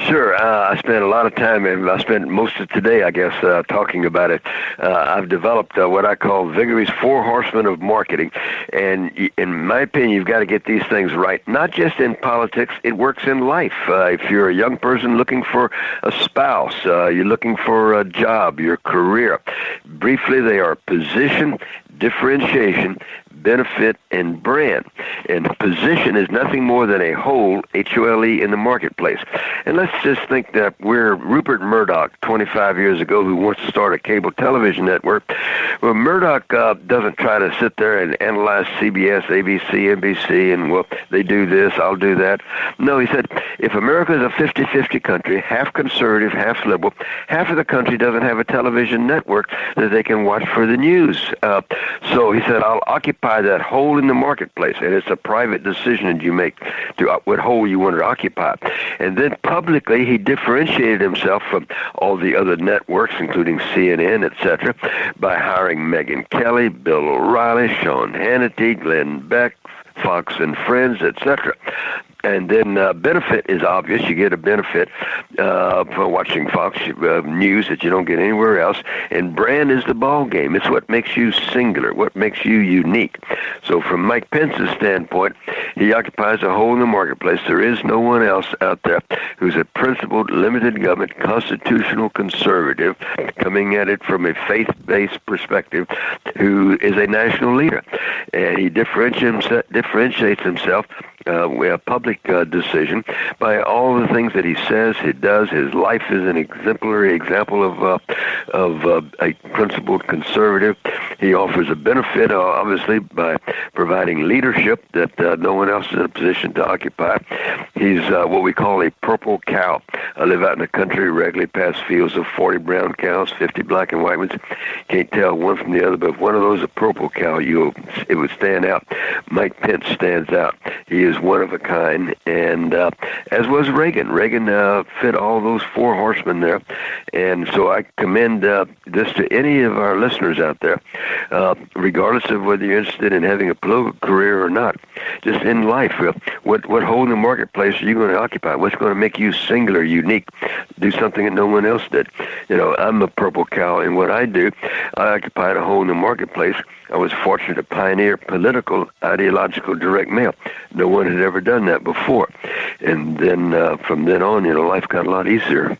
Sure. I spent a lot of time, and I spent most of today, I guess, talking about it. I've developed what I call Viguerie's 4 Horsemen of Marketing. And in my opinion, you've got to get these things right, not just in politics. It works in life. If you're a young person looking for a spouse, you're looking for a job, your career. Briefly, they are position, differentiation, benefit, and brand. And position is nothing more than a hole, H-O-L-E, in the marketplace. And let's just think that we're Rupert Murdoch, 25 years ago, who wants to start a cable television network. Well, Murdoch doesn't try to sit there and analyze CBS, ABC, NBC, and, well, they do this, I'll do that. No, he said, if America is a 50-50 country, half conservative, half liberal, half of the country doesn't have a television network that they can watch for the news. So he said, I'll occupy that hole in the marketplace, and it's a private decision that you make to what hole you want to occupy. And then publicly, he differentiated himself from all the other networks, including CNN, etc., by hiring Megyn Kelly, Bill O'Reilly, Sean Hannity, Glenn Beck, Fox and Friends, etc. And then benefit is obvious. You get a benefit from watching Fox News that you don't get anywhere else. And brand is the ball game. It's what makes you singular, what makes you unique. So from Mike Pence's standpoint, he occupies a hole in the marketplace. There is no one else out there who's a principled, limited government, constitutional conservative coming at it from a faith-based perspective who is a national leader. And he differentiates himself with a public decision by all the things that he says, he does. His life is an exemplary example of a principled conservative. He offers a benefit, obviously, by providing leadership that no one else is in a position to occupy. He's what we call a purple cow. I live out in the country, regularly pass fields of 40 brown cows, 50 black and white ones. Can't tell one from the other, but if one of those is a purple cow, it would stand out. Mike Pence stands out. He is one of a kind, and as was Reagan. Reagan fit all those four horsemen there, and so I commend this to any of our listeners out there, regardless of whether you're interested in having a political career or not. Just in life, what hole in the marketplace are you going to occupy? What's going to make you singular, unique? Do something that no one else did. I'm a purple cow in what I do. I occupied a hole in the marketplace. I was fortunate to pioneer political, ideological direct mail. No one had ever done that before. And then from then on, life got a lot easier.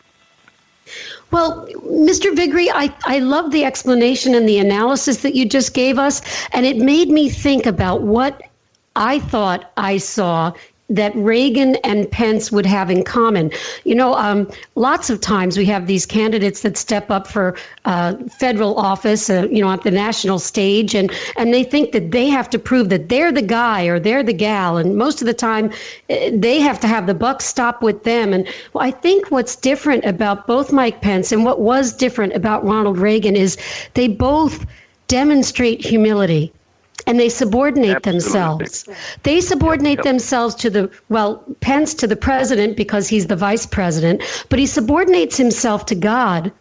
Well, Mr. Vigri, I love the explanation and the analysis that you just gave us, and it made me think about what I thought I saw that Reagan and Pence would have in common. Lots of times we have these candidates that step up for federal office, at the national stage, and they think that they have to prove that they're the guy or they're the gal, and most of the time they have to have the buck stop with them. And I think what's different about both Mike Pence and what was different about Ronald Reagan is they both demonstrate humility. And they subordinate themselves. They subordinate themselves to Pence to the president because he's the vice president, but he subordinates himself to God,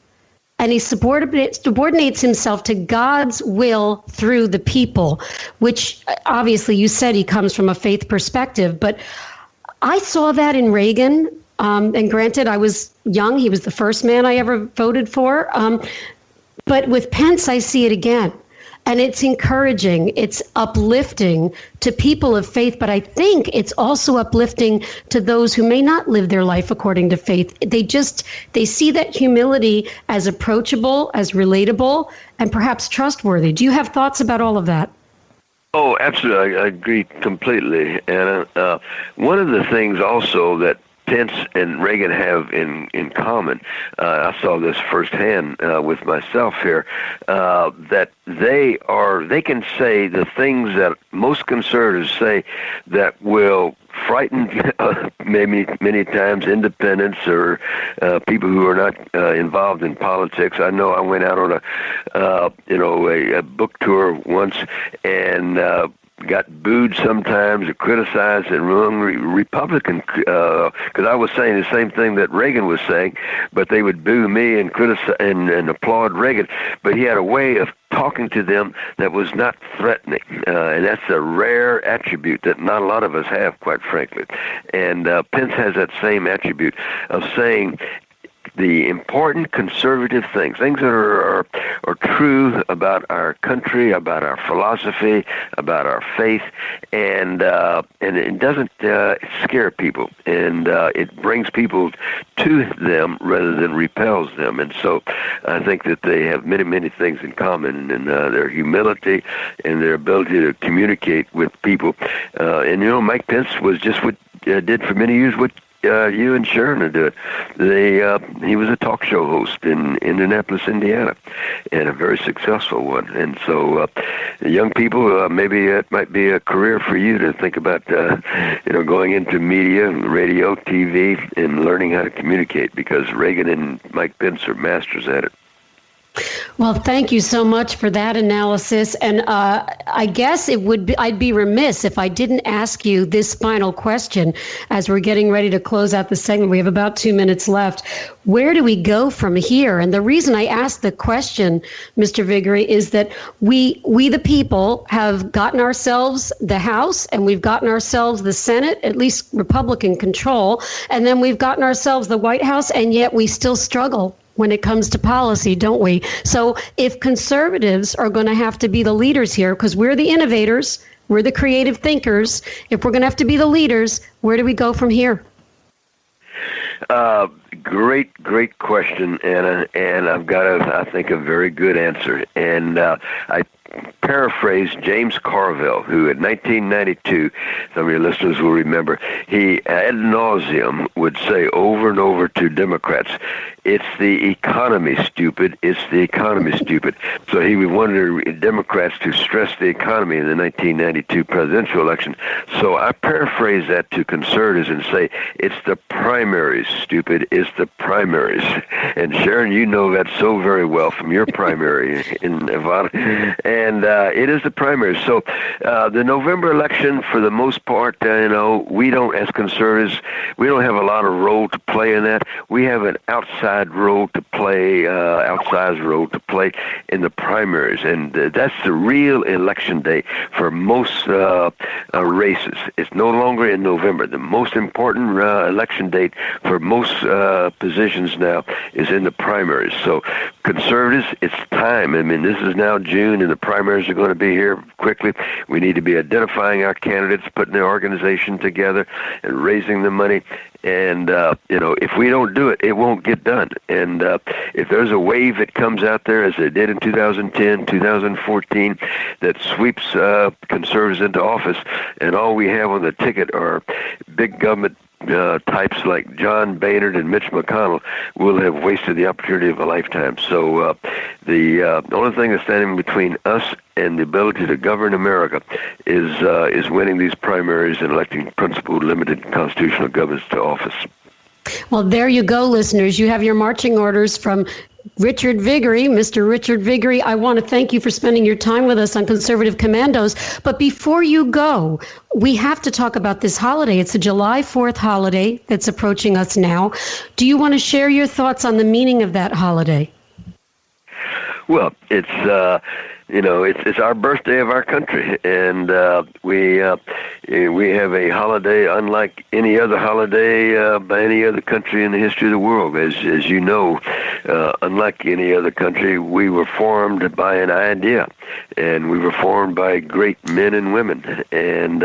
and he subordinates himself to God's will through the people, which obviously you said he comes from a faith perspective, but I saw that in Reagan, and granted, I was young. He was the first man I ever voted for, but with Pence, I see it again. And it's encouraging, it's uplifting to people of faith, but I think it's also uplifting to those who may not live their life according to faith. They see that humility as approachable, as relatable, and perhaps trustworthy. Do you have thoughts about all of that? Oh, absolutely. I agree completely. And one of the things also that Pence and Reagan have in common, I saw this firsthand with myself here, that they can say the things that most conservatives say that will frighten many times independents or people who are not involved in politics. I know I went out on a book tour once and got booed sometimes or criticized and wrong Republican because I was saying the same thing that Reagan was saying, but they would boo me and criticize and applaud Reagan. But he had a way of talking to them that was not threatening, and that's a rare attribute that not a lot of us have, quite frankly. And Pence has that same attribute of saying the important conservative things that are true about our country, about our philosophy, about our faith, and it doesn't scare people, and it brings people to them rather than repels them. And so I think that they have many things in common, and their humility and their ability to communicate with people. And Mike Pence was just what did for many years what you and Sharon did. He was a talk show host in Indianapolis, Indiana, and a very successful one. And so, young people, maybe it might be a career for you to think about, going into media, radio, TV, and learning how to communicate, because Reagan and Mike Pence are masters at it. Well, thank you so much for that analysis. And I guess I'd be remiss if I didn't ask you this final question as we're getting ready to close out the segment. We have about 2 minutes left. Where do we go from here? And the reason I asked the question, Mr. Viggory, is that we the people have gotten ourselves the House and we've gotten ourselves the Senate, at least Republican control, and then we've gotten ourselves the White House, and yet we still struggle when it comes to policy, don't we? So if conservatives are going to have to be the leaders here, because we're the innovators, we're the creative thinkers, if we're going to have to be the leaders, where do we go from here? Great question, Anna, and I've got, I think, a very good answer. And I paraphrase James Carville, who in 1992, some of your listeners will remember, he ad nauseum would say over and over to Democrats, it's the economy, stupid, it's the economy, stupid. So he would want Democrats to stress the economy in the 1992 presidential election. So I paraphrase that to conservatives and say, it's the primaries, stupid, it's the primaries. And Sharon, you know that so very well from your primary in Nevada. And it is the primaries. So the November election, for the most part, we don't, as conservatives, we don't have a lot of role to play in that. We have an outsized role to play in the primaries, and that's the real election day for most races. It's no longer in November. The most important election date for most positions now is in the primaries. So conservatives, it's time. I mean, this is now June, and the primaries are going to be here quickly. We need to be identifying our candidates, putting the organization together, and raising the money. And, if we don't do it, it won't get done. And if there's a wave that comes out there, as it did in 2010, 2014, that sweeps conservatives into office, and all we have on the ticket are big government types like John Boehner and Mitch McConnell, will have wasted the opportunity of a lifetime. So the only thing that's standing between us and the ability to govern America is winning these primaries and electing principled, limited constitutional governors to office. Well, there you go, listeners. You have your marching orders from Richard Viggory. Mr. Richard Viggory, I want to thank you for spending your time with us on Conservative Commandos. But before you go, we have to talk about this holiday. It's a July 4th holiday that's approaching us now. Do you want to share your thoughts on the meaning of that holiday? Well, it's our birthday of our country, and we have a holiday unlike any other holiday by any other country in the history of the world. As you know, unlike any other country, we were formed by an idea, and we were formed by great men and women, and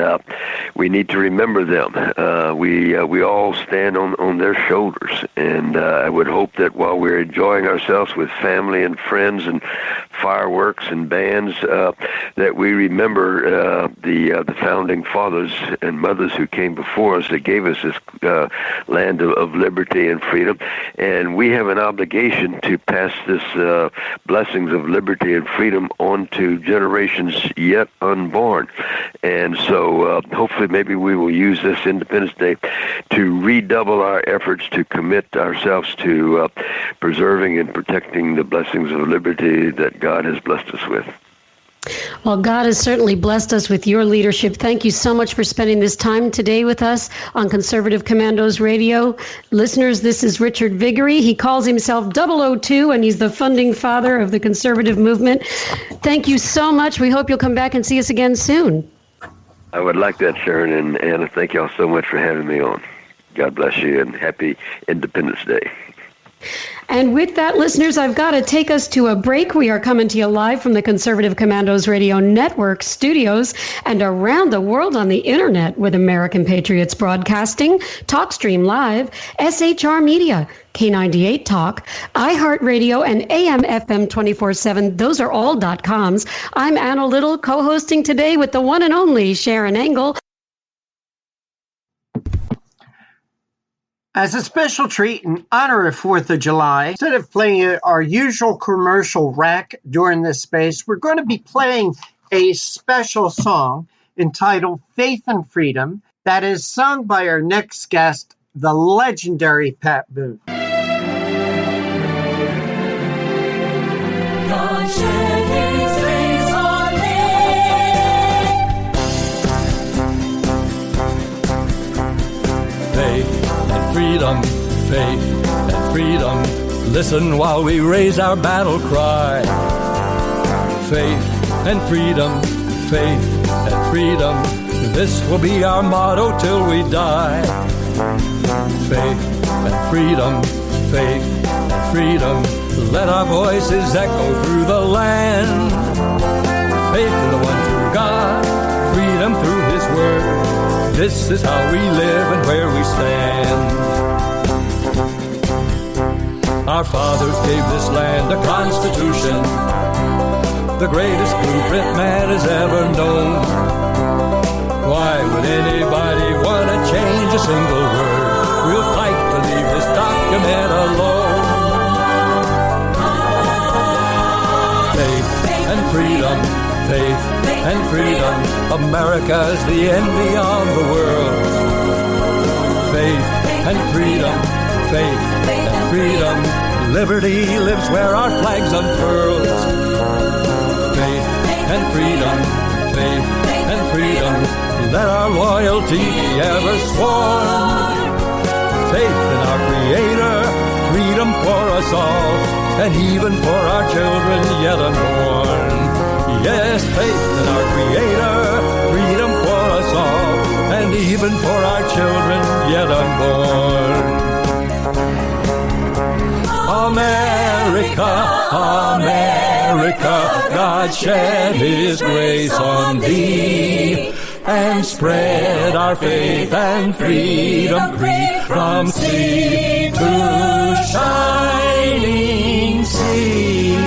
we need to remember them. We all stand on their shoulders, and I would hope that while we're enjoying ourselves with family and friends and fireworks and bands, that we remember the founding fathers and mothers who came before us that gave us this land of liberty and freedom, and we have an obligation to pass this blessings of liberty and freedom on to generations yet unborn. And so hopefully maybe we will use this Independence Day to redouble our efforts to commit ourselves to preserving and protecting the blessings of liberty that God has blessed us with. Well, God has certainly blessed us with your leadership. Thank you so much for spending this time today with us on Conservative Commandos Radio. Listeners, this is Richard Viggory. He calls himself 002, and he's the funding father of the conservative movement. Thank you so much. We hope you'll come back and see us again soon. I would like that, Sharon, and Anna, thank you all so much for having me on. God bless you, and happy Independence Day. And with that, listeners, I've got to take us to a break. We are coming to you live from the Conservative Commandos Radio Network studios and around the world on the internet with American Patriots Broadcasting, TalkStream Live, SHR Media, K98 Talk, iHeartRadio, and AM/FM 24/7. Those are all .coms. I'm Anna Little, co-hosting today with the one and only Sharon Engel. As a special treat in honor of 4th of July, instead of playing our usual commercial rack during this space, we're going to be playing a special song entitled Faith and Freedom that is sung by our next guest, the legendary Pat Boone. freedom, faith, and freedom. Listen while we raise our battle cry. Faith and freedom, faith and freedom. This will be our motto till we die. Faith and freedom, faith and freedom. Let our voices echo through the land. Faith in the one true God, freedom through His word. This is how we live and where we stand. Our fathers gave this land a constitution, the greatest blueprint man has ever known. Why would anybody want to change a single word? We'll fight to leave this document alone. Faith and freedom, faith and freedom. America's the envy of the world. Faith and freedom, faith and freedom. Liberty lives where our flag's unfurled. Faith and freedom, faith and freedom. Let our loyalty be ever sworn. Faith in our Creator, freedom for us all, and even for our children yet unborn. Yes, faith in our Creator, freedom for us all, and even for our children yet unborn. America, America, God shed His grace on thee, and spread our faith and freedom creed from sea to shining sea.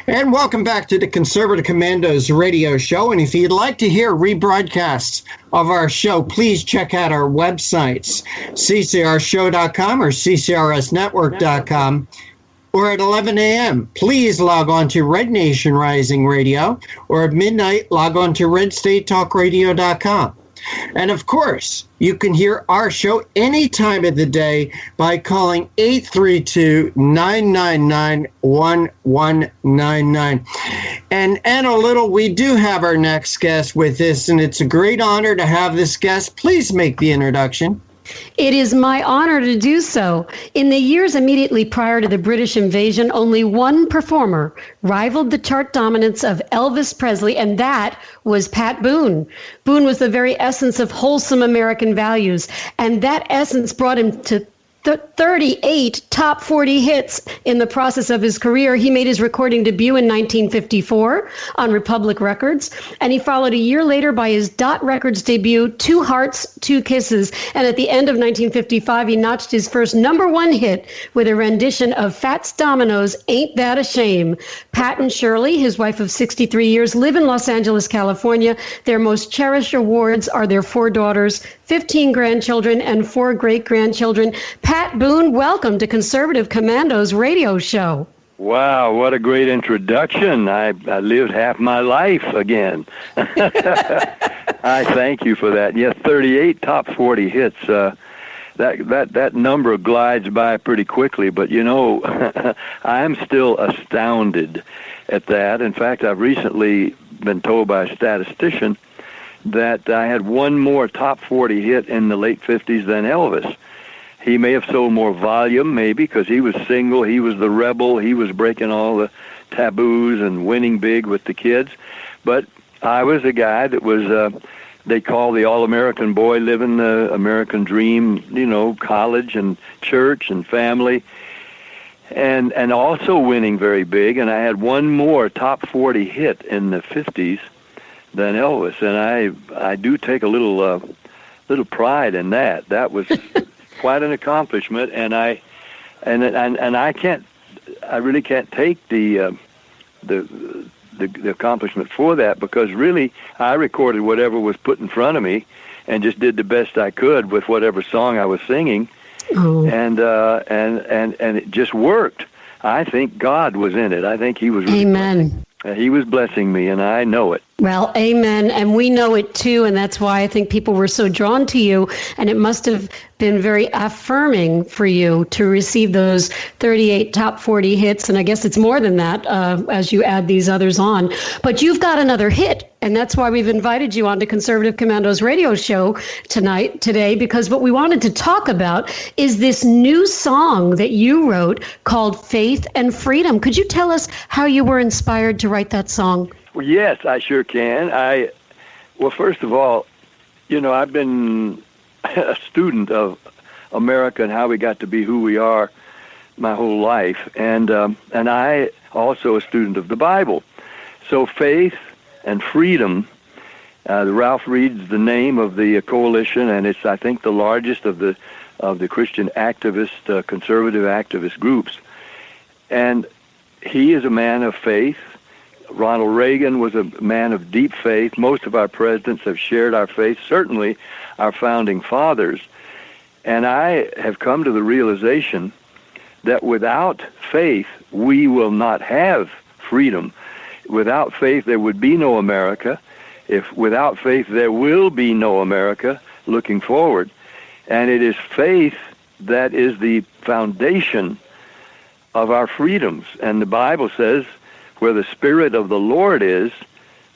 And welcome back to the Conservative Commandos radio show. And if you'd like to hear rebroadcasts of our show, please check out our websites, ccrshow.com or ccrsnetwork.com, or at 11 a.m. Please log on to Red Nation Rising Radio, or at midnight, log on to redstatetalkradio.com. And of course, you can hear our show any time of the day by calling 832-999-1199. And Anna Little, we do have our next guest with us, and it's a great honor to have this guest. Please make the introduction. It is my honor to do so. In the years immediately prior to the British invasion, only one performer rivaled the chart dominance of Elvis Presley, and that was Pat Boone. Boone was the very essence of wholesome American values, and that essence brought him to 38 top 40 hits in the process of his career. He made his recording debut in 1954 on Republic Records, and he followed a year later by his Dot Records debut, Two Hearts, Two Kisses. And at the end of 1955, he notched his first #1 hit with a rendition of Fats Domino's Ain't That a Shame. Pat and Shirley, his wife of 63 years, live in Los Angeles, California. Their most cherished awards are their 4 daughters, 15 grandchildren, and 4 great-grandchildren. Pat Boone, welcome to Conservative Commando's radio show. Wow, what a great introduction. I lived half my life again. I thank you for that. Yes, 38 top 40 hits. That number glides by pretty quickly, but you know, I'm still astounded at that. In fact, I've recently been told by a statistician that I had one more top 40 hit in the late 50s than Elvis. He may have sold more volume, maybe, because he was single, he was the rebel, he was breaking all the taboos and winning big with the kids. But I was a guy that was, they call the all-American boy, living the American dream, you know, college and church and family, and also winning very big. And I had one more top 40 hit in the 50s than Elvis, and I do take a little pride in that. That was quite an accomplishment, and I really can't take the accomplishment for that, because really I recorded whatever was put in front of me and just did the best I could with whatever song I was singing. And it just worked. I think God was in it. I think He was. Amen. He was blessing me, and I know it. Well, amen. And we know it too. And that's why I think people were so drawn to you. And it must have been very affirming for you to receive those 38 top 40 hits. And I guess it's more than that as you add these others on. But you've got another hit. And that's why we've invited you on to Conservative Commando's radio show today, because what we wanted to talk about is this new song that you wrote called Faith and Freedom. Could you tell us how you were inspired to write that song? Well, yes, I sure can. Well, first of all, I've been a student of America and how we got to be who we are my whole life, and I also a student of the Bible. So faith and freedom. Ralph reads the name of the coalition, and it's, I think, the largest of the Christian activist, conservative activist groups. And he is a man of faith. Ronald Reagan was a man of deep faith. Most of our presidents have shared our faith, certainly our founding fathers. And I have come to the realization that without faith, we will not have freedom. Without faith, there would be no America. Without faith, there will be no America looking forward. And it is faith that is the foundation of our freedoms. And the Bible says, where the Spirit of the Lord is,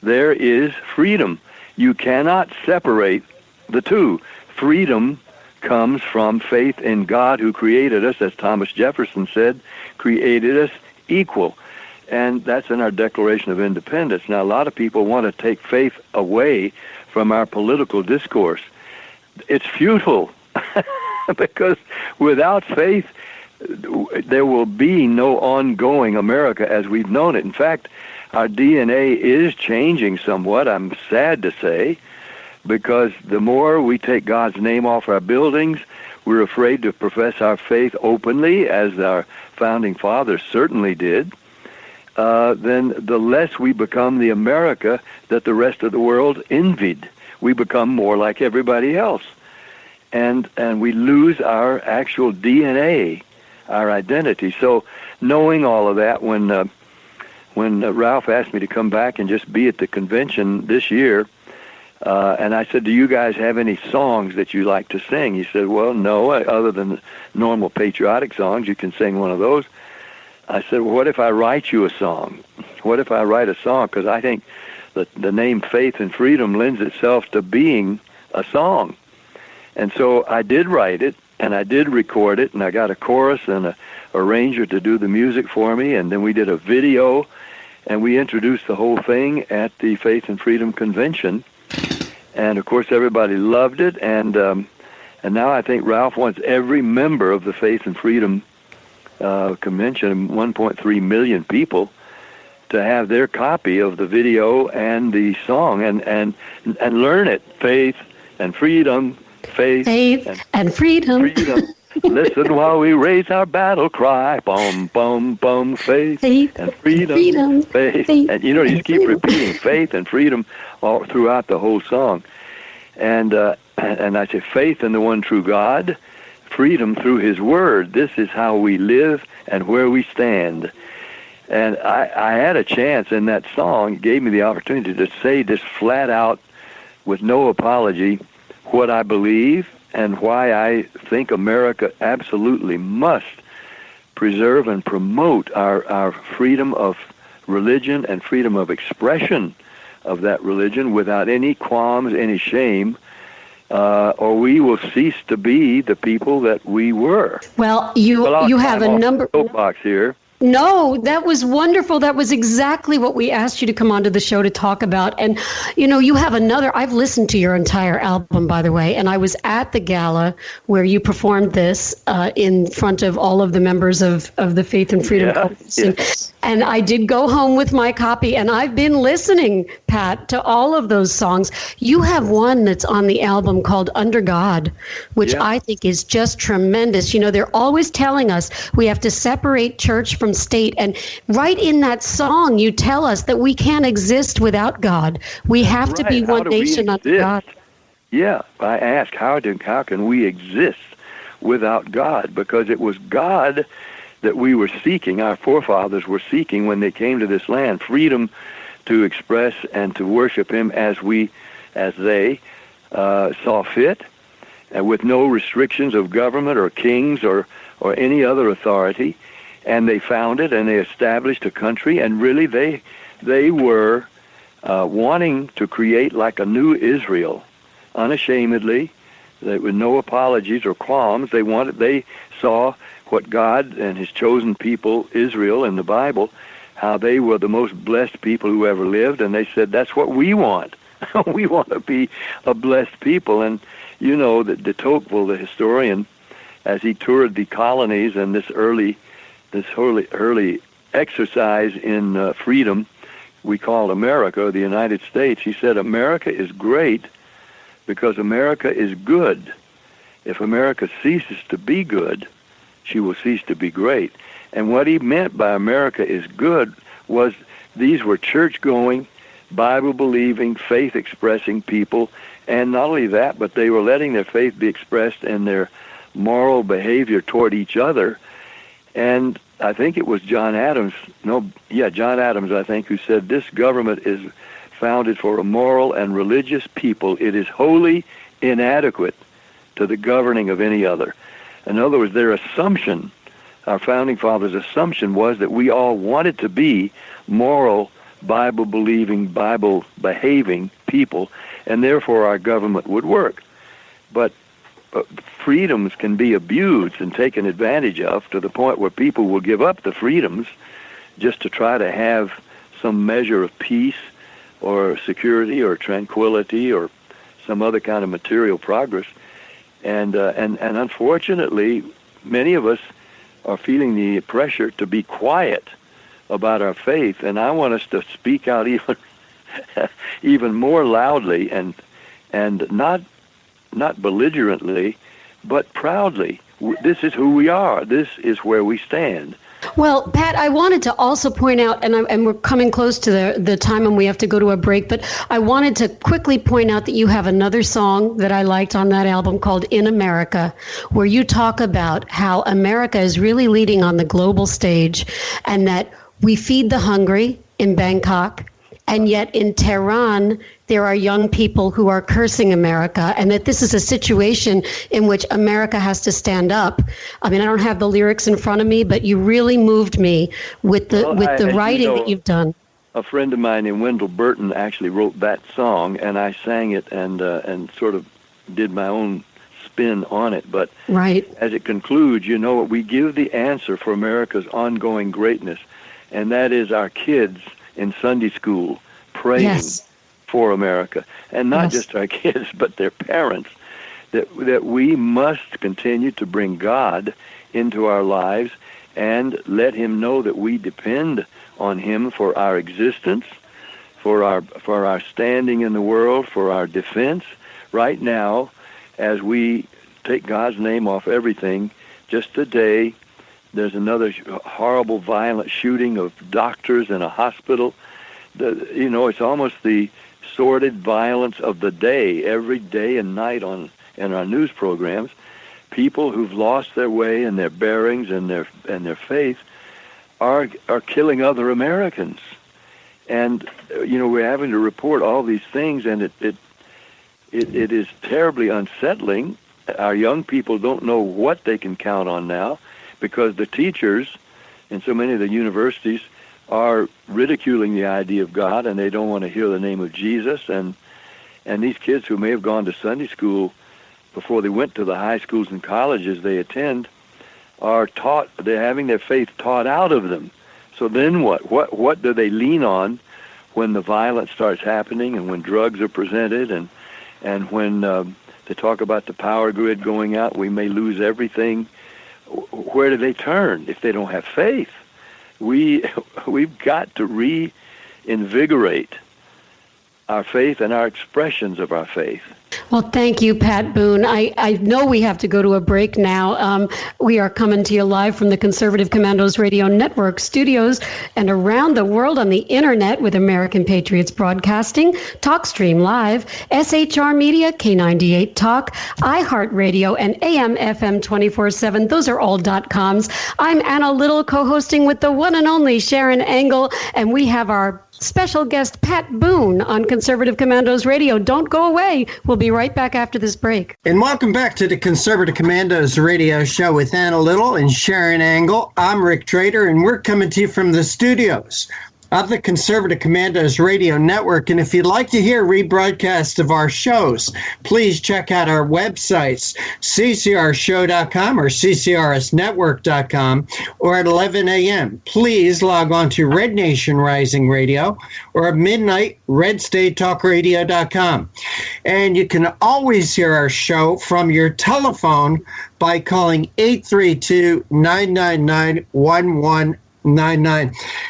there is freedom. You cannot separate the two. Freedom comes from faith in God who created us, as Thomas Jefferson said, created us equal. And that's in our Declaration of Independence. Now, a lot of people want to take faith away from our political discourse. It's futile because without faith, there will be no ongoing America as we've known it. In fact, our DNA is changing somewhat, I'm sad to say, because the more we take God's name off our buildings, we're afraid to profess our faith openly, as our founding fathers certainly did, then the less we become the America that the rest of the world envied. We become more like everybody else. And we lose our actual DNA, our identity. So knowing all of that, when Ralph asked me to come back and just be at the convention this year, and I said, do you guys have any songs that you like to sing? He said, well, no, other than normal patriotic songs, you can sing one of those. I said, well, what if I write you a song? What if I write a song? Because I think the name Faith and Freedom lends itself to being a song. And so I did write it, and I did record it, and I got a chorus and a arranger to do the music for me, and then we did a video, and we introduced the whole thing at the Faith and Freedom Convention. And, of course, everybody loved it, and now I think Ralph wants every member of the Faith and Freedom Convention, 1.3 million people, to have their copy of the video and the song and learn it. Faith and freedom, faith and freedom. Listen while we raise our battle cry. Bum, bum, bum, faith and freedom, faith. And, you just keep repeating faith and freedom all throughout the whole song. And I say faith in the one true God, freedom through his word. This is how we live and where we stand. And I had a chance in that song. It gave me the opportunity to say this flat out with no apology what I believe and why I think America absolutely must preserve and promote our freedom of religion and freedom of expression of that religion without any qualms, any shame, or we will cease to be the people that we were. Well, you have a number. Soapbox here. No, that was wonderful. That was exactly what we asked you to come onto the show to talk about. And, you have another, I've listened to your entire album, by the way, and I was at the gala where you performed this in front of all of the members of the Faith and Freedom Coalition. Yeah. And I did go home with my copy, and I've been listening, Pat, to all of those songs. You have one that's on the album called Under God, which I think is just tremendous. They're always telling us we have to separate church from state. And right in that song, you tell us that we can't exist without God. We have to be one nation under God. Yeah, I ask, how can we exist without God? Because it was God that we were seeking, our forefathers were seeking when they came to this land, freedom to express and to worship him as they saw fit, with no restrictions of government or kings or any other authority. And they founded and they established a country, and really they were wanting to create like a new Israel, unashamedly, with no apologies or qualms. They saw what God and his chosen people, Israel, in the Bible, how they were the most blessed people who ever lived, and they said, that's what we want. We want to be a blessed people. And you know that de Tocqueville, the historian, as he toured the colonies and this early exercise in freedom we called America, the United States, he said, America is great because America is good. If America ceases to be good, she will cease to be great. And what he meant by America is good was these were church-going, Bible-believing, faith-expressing people, and not only that, but they were letting their faith be expressed in their moral behavior toward each other. And I think it was John Adams, I think, who said, this government is founded for a moral and religious people. It is wholly inadequate to the governing of any other. In other words, their assumption, our founding fathers' assumption, was that we all wanted to be moral, Bible-believing, Bible-behaving people, and therefore our government would work. But freedoms can be abused and taken advantage of to the point where people will give up the freedoms just to try to have some measure of peace or security or tranquility or some other kind of material progress. And unfortunately, many of us are feeling the pressure to be quiet about our faith, and I want us to speak out even more loudly and not belligerently, but proudly. This is who we are. This is where we stand. Well, Pat, I wanted to also point out, and we're coming close to the time and we have to go to a break, but I wanted to quickly point out that you have another song that I liked on that album called In America, where you talk about how America is really leading on the global stage and that we feed the hungry in Bangkok, and yet in Tehran, there are young people who are cursing America, and that this is a situation in which America has to stand up. I mean, I don't have the lyrics in front of me, but you really moved me with the writing that you've done. A friend of mine named Wendell Burton actually wrote that song, and I sang it and sort of did my own spin on it. But right. As it concludes, we give the answer for America's ongoing greatness, and that is our kids in Sunday school praying for America, and not just our kids, but their parents, that we must continue to bring God into our lives and let him know that we depend on him for our existence, for our standing in the world, for our defense. Right now, as we take God's name off everything, just today, there's another horrible, violent shooting of doctors in a hospital. It's almost the sordid violence of the day, every day and night in our news programs. People who've lost their way and their bearings and their faith are killing other Americans. And we're having to report all these things, and it is terribly unsettling. Our young people don't know what they can count on now, because the teachers in so many of the universities are ridiculing the idea of God, and they don't want to hear the name of Jesus. And these kids who may have gone to Sunday school before they went to the high schools and colleges they attend they're having their faith taught out of them. So then what? What do they lean on when the violence starts happening and when drugs are presented and when they talk about the power grid going out, we may lose everything? Where do they turn if they don't have faith? We've got to reinvigorate our faith and our expressions of our faith. Well, thank you, Pat Boone. I know we have to go to a break now. We are coming to you live from the Conservative Commandos Radio Network studios and around the world on the internet with American Patriots Broadcasting, TalkStream Live, SHR Media, K98 Talk, iHeartRadio, and AM/FM 24/7. Those are all .coms. I'm Anna Little, co-hosting with the one and only Sharon Engel, and we have our special guest Pat Boone on Conservative Commandos Radio. Don't go away. We'll be right back after this break. And welcome back to the Conservative Commandos Radio Show with Anna Little and Sharon Angle. I'm Rick Trader, and we're coming to you from the studios of the Conservative Commandos Radio Network. And if you'd like to hear rebroadcasts of our shows, please check out our websites, ccrshow.com or ccrsnetwork.com, or at 11 a.m. Please log on to Red Nation Rising Radio or at midnight, redstatetalkradio.com. And you can always hear our show from your telephone by calling 832-999-1199.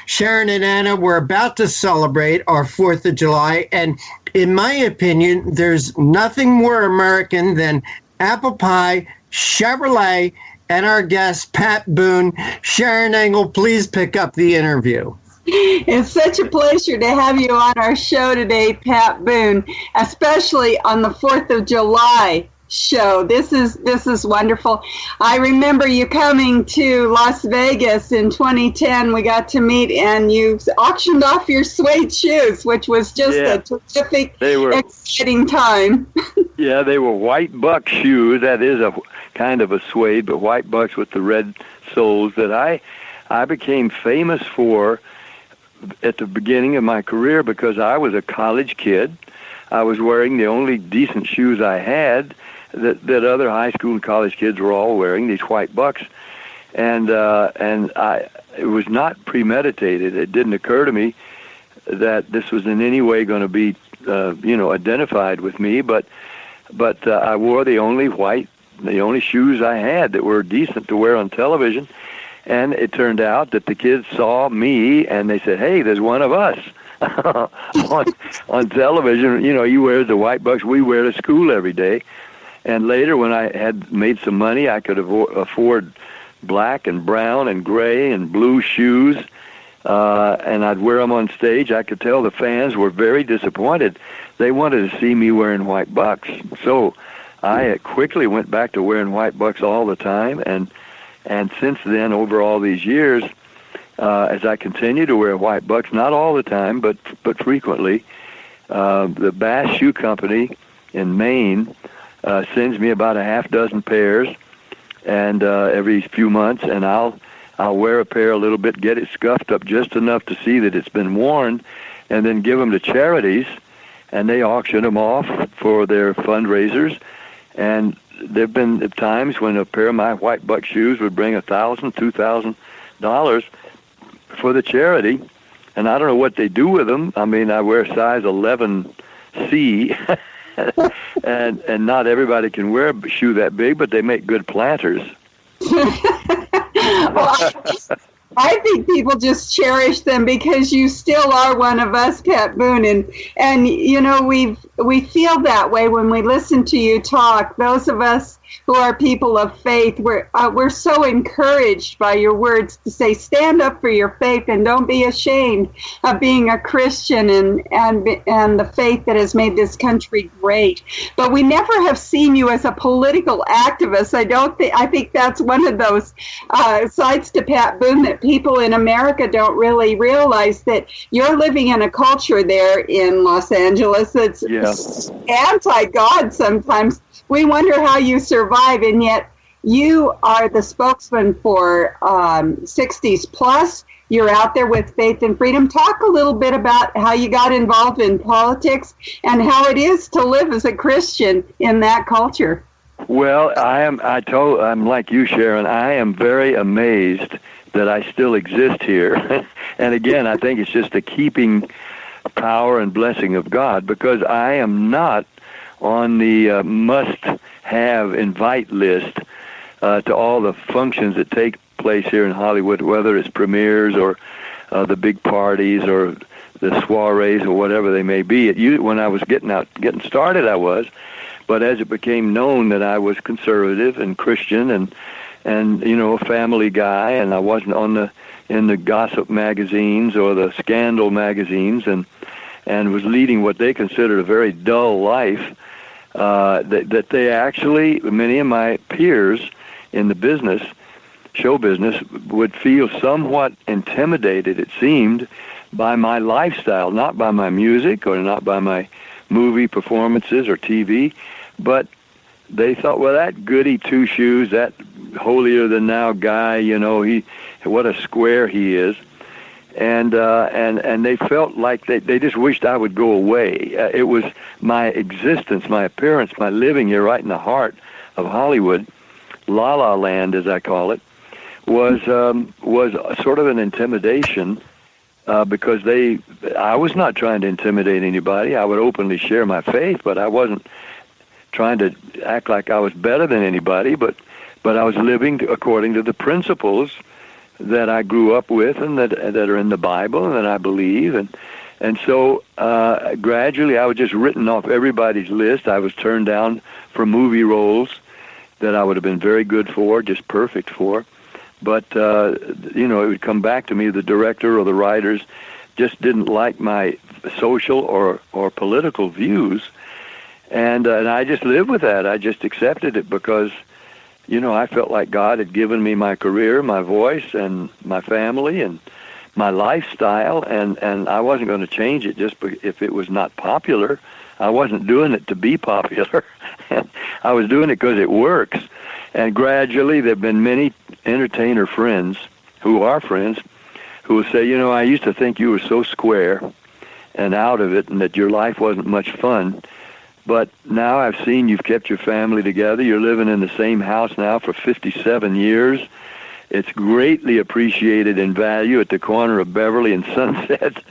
Sharon and Anna, we're about to celebrate our 4th of July, and in my opinion, there's nothing more American than apple pie, Chevrolet, and our guest, Pat Boone. Sharon Angle, please pick up the interview. It's such a pleasure to have you on our show today, Pat Boone, especially on the 4th of July show. This is wonderful. I remember you coming to Las Vegas in 2010. We got to meet, and you auctioned off your suede shoes, which was just a terrific, exciting time. Yeah, they were white buck shoes. That is a kind of a suede, but white bucks with the red soles that I became famous for at the beginning of my career because I was a college kid. I was wearing the only decent shoes I had that other high school and college kids were all wearing, these white bucks. And it was not premeditated. It didn't occur to me that this was in any way going to be, identified with me. But I wore the only shoes I had that were decent to wear on television. And it turned out that the kids saw me and they said, "Hey, there's one of us." on television. You wear the white bucks we wear to school every day. And later, when I had made some money, I could afford black and brown and gray and blue shoes, and I'd wear them on stage. I could tell the fans were very disappointed. They wanted to see me wearing white bucks. So I quickly went back to wearing white bucks all the time, and since then, over all these years, as I continue to wear white bucks, not all the time, but frequently, the Bass Shoe Company in Maine sends me about a half dozen pairs, and every few months, and I'll wear a pair a little bit, get it scuffed up just enough to see that it's been worn, and then give them to charities, and they auction them off for their fundraisers. And there've been times when a pair of my white buck shoes would bring $1,000, $2,000 for the charity, and I don't know what they do with them. I mean, I wear size 11C. and not everybody can wear a shoe that big, but they make good planters. Well, I think people just cherish them because you still are one of us, Pat Boone, and we feel that way when we listen to you talk. Those of us who are people of faith, we're so encouraged by your words to say, stand up for your faith and don't be ashamed of being a Christian and the faith that has made this country great. But we never have seen you as a political activist. I think that's one of those sides to Pat Boone that people in America don't really realize, that you're living in a culture there in Los Angeles that's anti-God sometimes. We wonder how you survive, and yet you are the spokesman for 60s Plus. You're out there with Faith and Freedom. Talk a little bit about how you got involved in politics and how it is to live as a Christian in that culture. Well, I'm like you, Sharon. I am very amazed that I still exist here. And again, I think it's just a keeping power and blessing of God, because I am not on the must-have invite list to all the functions that take place here in Hollywood, whether it's premieres or the big parties or the soirees or whatever they may be. When I was getting started, I was, but as it became known that I was conservative and Christian and a family guy, and I wasn't in the gossip magazines or the scandal magazines, and was leading what they considered a very dull life. That they actually, many of my peers in the show business, would feel somewhat intimidated, it seemed, by my lifestyle, not by my music or not by my movie performances or TV, but they thought, well, that goody two-shoes, that holier-than-thou guy, you know, what a square he is. And they felt like they just wished I would go away. It was my existence, my appearance, my living here right in the heart of Hollywood, La La Land, as I call it, was sort of an intimidation because I was not trying to intimidate anybody. I would openly share my faith, but I wasn't trying to act like I was better than anybody, but I was living according to the principles that I grew up with and that are in the Bible and that I believe. And so gradually I was just written off everybody's list. I was turned down for movie roles that I would have been very good for, just perfect for. But, you know, it would come back to me, the director or the writers just didn't like my social or political views. And I just lived with that. I just accepted it because, you know, I felt like God had given me my career, my voice, and my family, and my lifestyle, and I wasn't going to change it just if it was not popular. I wasn't doing it to be popular. I was doing it because it works. And gradually there have been many entertainer friends who are friends who will say, you know, I used to think you were so square and out of it and that your life wasn't much fun. But now I've seen you've kept your family together. You're living in the same house now for 57 years. It's greatly appreciated in value at the corner of Beverly and Sunset.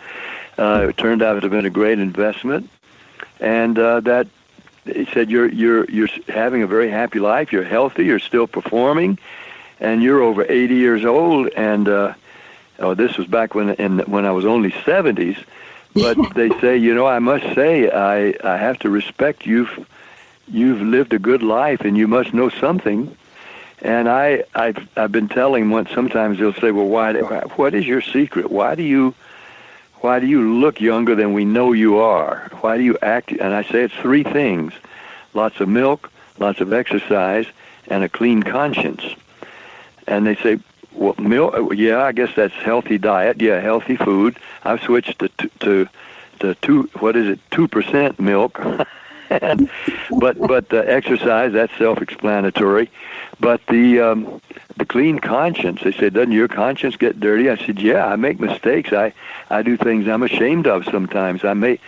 It turned out to have been a great investment. And that he said you're having a very happy life. You're healthy. You're still performing, and you're over 80 years old. And this was back when I was only 70s. But they say, you know, I must say, I have to respect you've lived a good life, and you must know something. And I've been telling them, sometimes they'll say, well, what is your secret? Why do you look younger than we know you are? Why do you act? And I say it's three things: lots of milk, lots of exercise, and a clean conscience. And they say, well, milk, yeah, I guess that's healthy diet. Yeah, healthy food. I've switched to 2% milk. but exercise, that's self-explanatory. But the clean conscience, they said, doesn't your conscience get dirty? I said, yeah, I make mistakes. I do things I'm ashamed of sometimes. I may,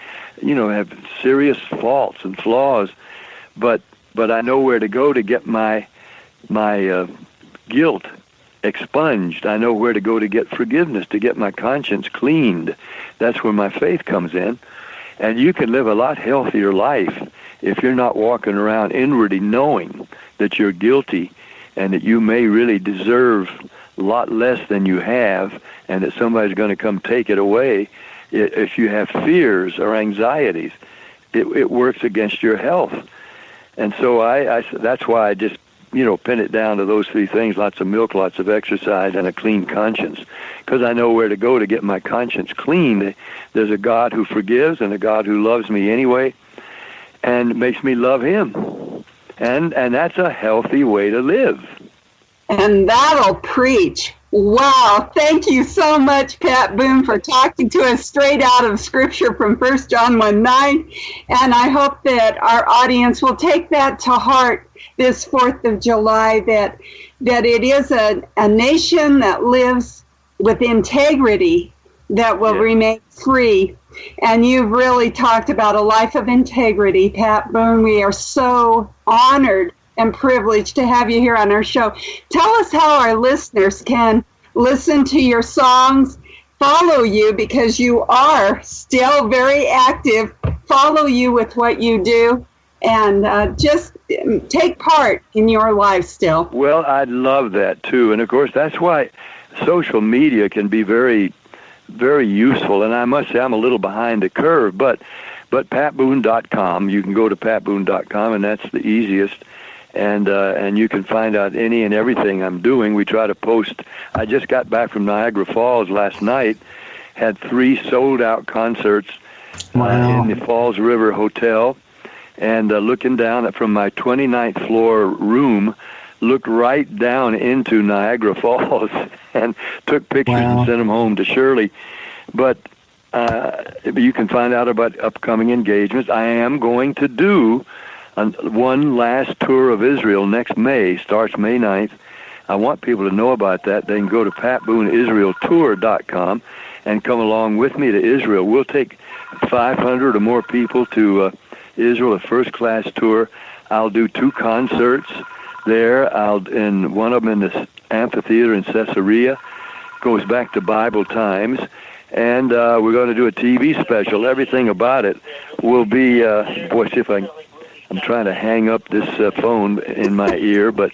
you know, have serious faults and flaws, but I know where to go to get my guilt expunged. I know where to go to get forgiveness, to get my conscience cleaned. That's where my faith comes in. And you can live a lot healthier life if you're not walking around inwardly knowing that you're guilty and that you may really deserve a lot less than you have and that somebody's going to come take it away. If you have fears or anxieties, it works against your health. And so that's why I just, you know, pin it down to those three things: lots of milk, lots of exercise, and a clean conscience. Because I know where to go to get my conscience clean. There's a God who forgives and a God who loves me anyway and makes me love him. And that's a healthy way to live. And that'll preach. Wow. Thank you so much, Pat Boone, for talking to us straight out of Scripture from 1 John 1:9. And I hope that our audience will take that to heart this 4th of July, that it is a nation that lives with integrity that will remain free. And you've really talked about a life of integrity, Pat Boone. We are so honored and privileged to have you here on our show. Tell us how our listeners can listen to your songs, follow you, because you are still very active, follow you with what you do, and just take part in your life still. Well, I'd love that too. And of course, that's why social media can be very, very useful. And I must say I'm a little behind the curve, but patboone.com, you can go to patboone.com, and that's the easiest. And you can find out any and everything I'm doing. We try to post. I just got back from Niagara Falls last night, had 3 sold-out concerts in the Falls River Hotel, and looking down from my 29th floor room, looked right down into Niagara Falls and took pictures and sent them home to Shirley. But you can find out about upcoming engagements. I am going to do one last tour of Israel next May, starts May 9th. I want people to know about that. They can go to patbooneisraeltour.com and come along with me to Israel. We'll take 500 or more people to Israel, a first-class tour. I'll do 2 concerts there. And one of them in the amphitheater in Caesarea. Goes back to Bible times. And we're going to do a TV special. Everything about it will be, boy, see if I'm trying to hang up this phone in my ear, but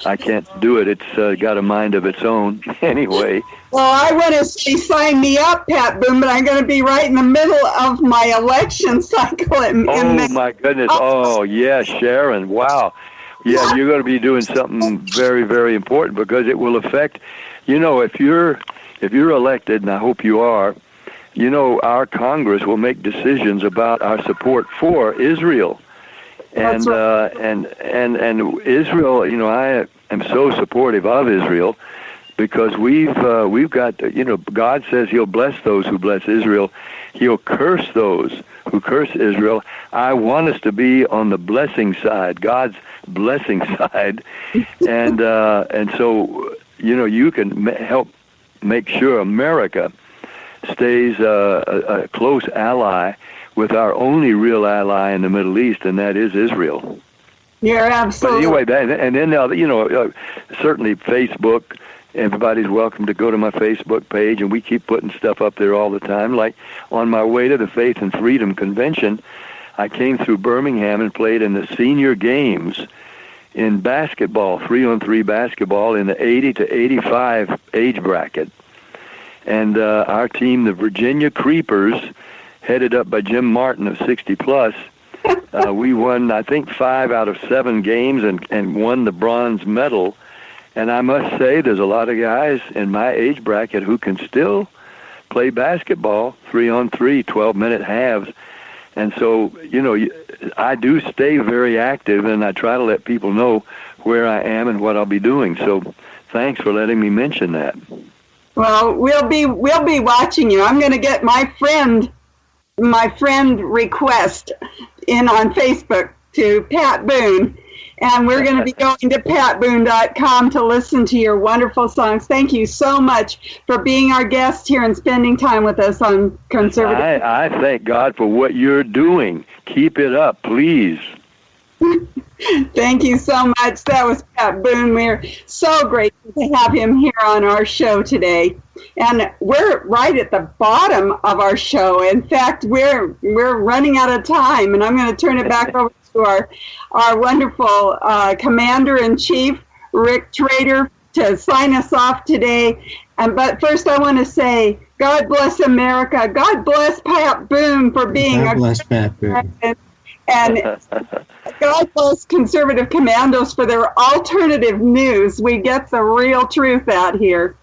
I can't do it. It's got a mind of its own. Anyway. Well, I want to say sign me up, Pat Boone, but I'm going to be right in the middle of my election cycle. My goodness. Oh, yeah, Sharon. Wow. Yeah, you're going to be doing something very, very important because it will affect, if you're elected, and I hope you are, our Congress will make decisions about our support for Israel. And and Israel, I am so supportive of Israel because we've got, God says He'll bless those who bless Israel. He'll curse those who curse Israel. I want us to be on the blessing side, God's blessing side, and so you can help make sure America stays a close ally with our only real ally in the Middle East, and that is Israel. You're absolutely. But anyway, and then certainly Facebook. Everybody's welcome to go to my Facebook page, and we keep putting stuff up there all the time. Like on my way to the Faith and Freedom Convention, I came through Birmingham and played in the senior games in basketball, 3-on-3 basketball in the 80 to 85 age bracket. And our team, the Virginia Creepers, headed up by Jim Martin of 60 Plus, we won, I think, 5 out of 7 games and won the bronze medal. And I must say, there's a lot of guys in my age bracket who can still play basketball, 3-on-3, 12-minute halves. And so, I do stay very active, and I try to let people know where I am and what I'll be doing. So thanks for letting me mention that. Well, we'll be watching you. I'm going to get my friend request in on Facebook to Pat Boone, and we're going to be going to patboone.com to listen to your wonderful songs. Thank you so much for being our guest here and spending time with us on Conservative. I thank God for what you're doing. Keep it up, please. Thank you so much. That was Pat Boone. We're so grateful to have him here on our show today. And we're right at the bottom of our show. In fact, we're running out of time, and I'm going to turn it back over to our wonderful Commander-in-Chief, Rick Trader, to sign us off today. But first, I want to say, God bless America. God bless Pat Boone for being God bless Pat Boone. And God bless Conservative Commandos for their alternative news. We get the real truth out here.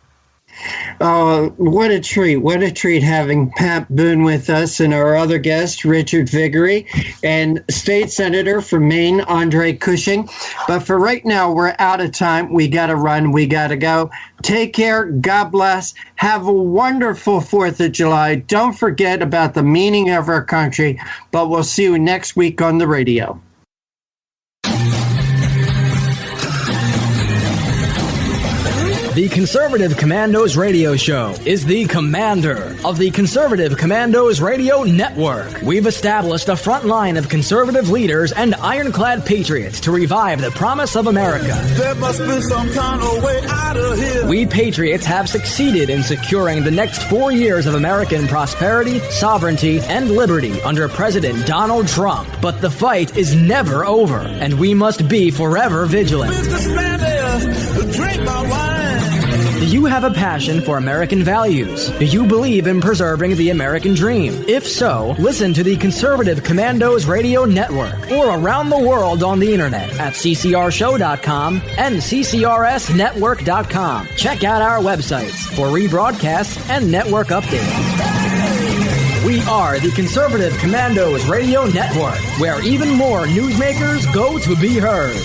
Oh, what a treat. What a treat having Pat Boone with us and our other guest, Richard Viguerie, and State Senator from Maine, Andre Cushing. But for right now, we're out of time. We got to run. We got to go. Take care. God bless. Have a wonderful 4th of July. Don't forget about the meaning of our country, but we'll see you next week on the radio. The Conservative Commandos Radio Show is the commander of the Conservative Commandos Radio Network. We've established a front line of conservative leaders and ironclad patriots to revive the promise of America. There must be some kind of way out of here. We patriots have succeeded in securing the next 4 years of American prosperity, sovereignty, and liberty under President Donald Trump. But the fight is never over, and we must be forever vigilant. Businessman there, drink my wine. Do you have a passion for American values? Do you believe in preserving the American dream? If so, listen to the Conservative Commandos Radio Network or around the world on the internet at ccrshow.com and ccrsnetwork.com. Check out our websites for rebroadcasts and network updates. We are the Conservative Commandos Radio Network, where even more newsmakers go to be heard.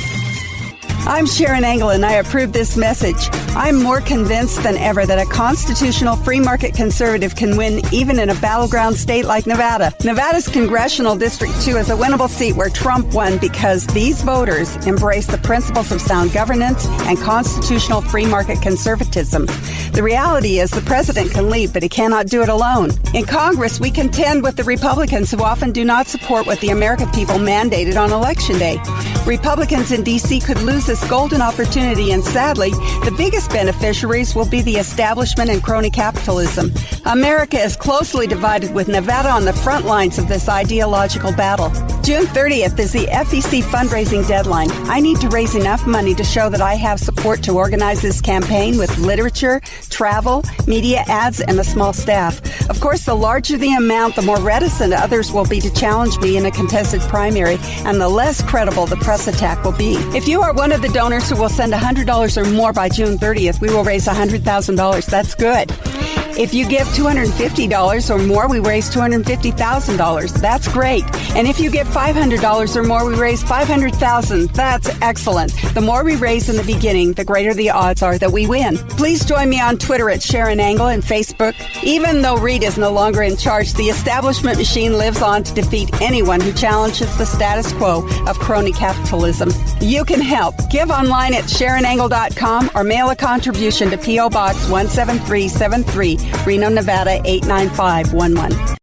I'm Sharon Engel, and I approve this message. I'm more convinced than ever that a constitutional free market conservative can win even in a battleground state like Nevada. Nevada's Congressional District 2 is a winnable seat where Trump won because these voters embrace the principles of sound governance and constitutional free market conservatism. The reality is the president can lead, but he cannot do it alone. In Congress, we contend with the Republicans who often do not support what the American people mandated on Election Day. Republicans in D.C. could lose this golden opportunity, and sadly, the biggest beneficiaries will be the establishment and crony capitalism. America is closely divided, with Nevada on the front lines of this ideological battle. June 30th is the FEC fundraising deadline. I need to raise enough money to show that I have support to organize this campaign with literature, travel, media ads, and a small staff. Of course, the larger the amount, the more reticent others will be to challenge me in a contested primary, and the less credible the press attack will be. If you are one of the donors who will send $100 or more by June 30th, we will raise $100,000. That's good. If you give $250 or more, we raise $250,000. That's great. And if you give $500 or more, we raise $500,000. That's excellent. The more we raise in the beginning, the greater the odds are that we win. Please join me on Twitter at Sharon Engel and Facebook. Even though Reed is no longer in charge, the establishment machine lives on to defeat anyone who challenges the status quo of crony capitalism. You can help. Give online at SharonEngel.com or mail a contribution to P.O. Box 17373, Reno, Nevada 89511.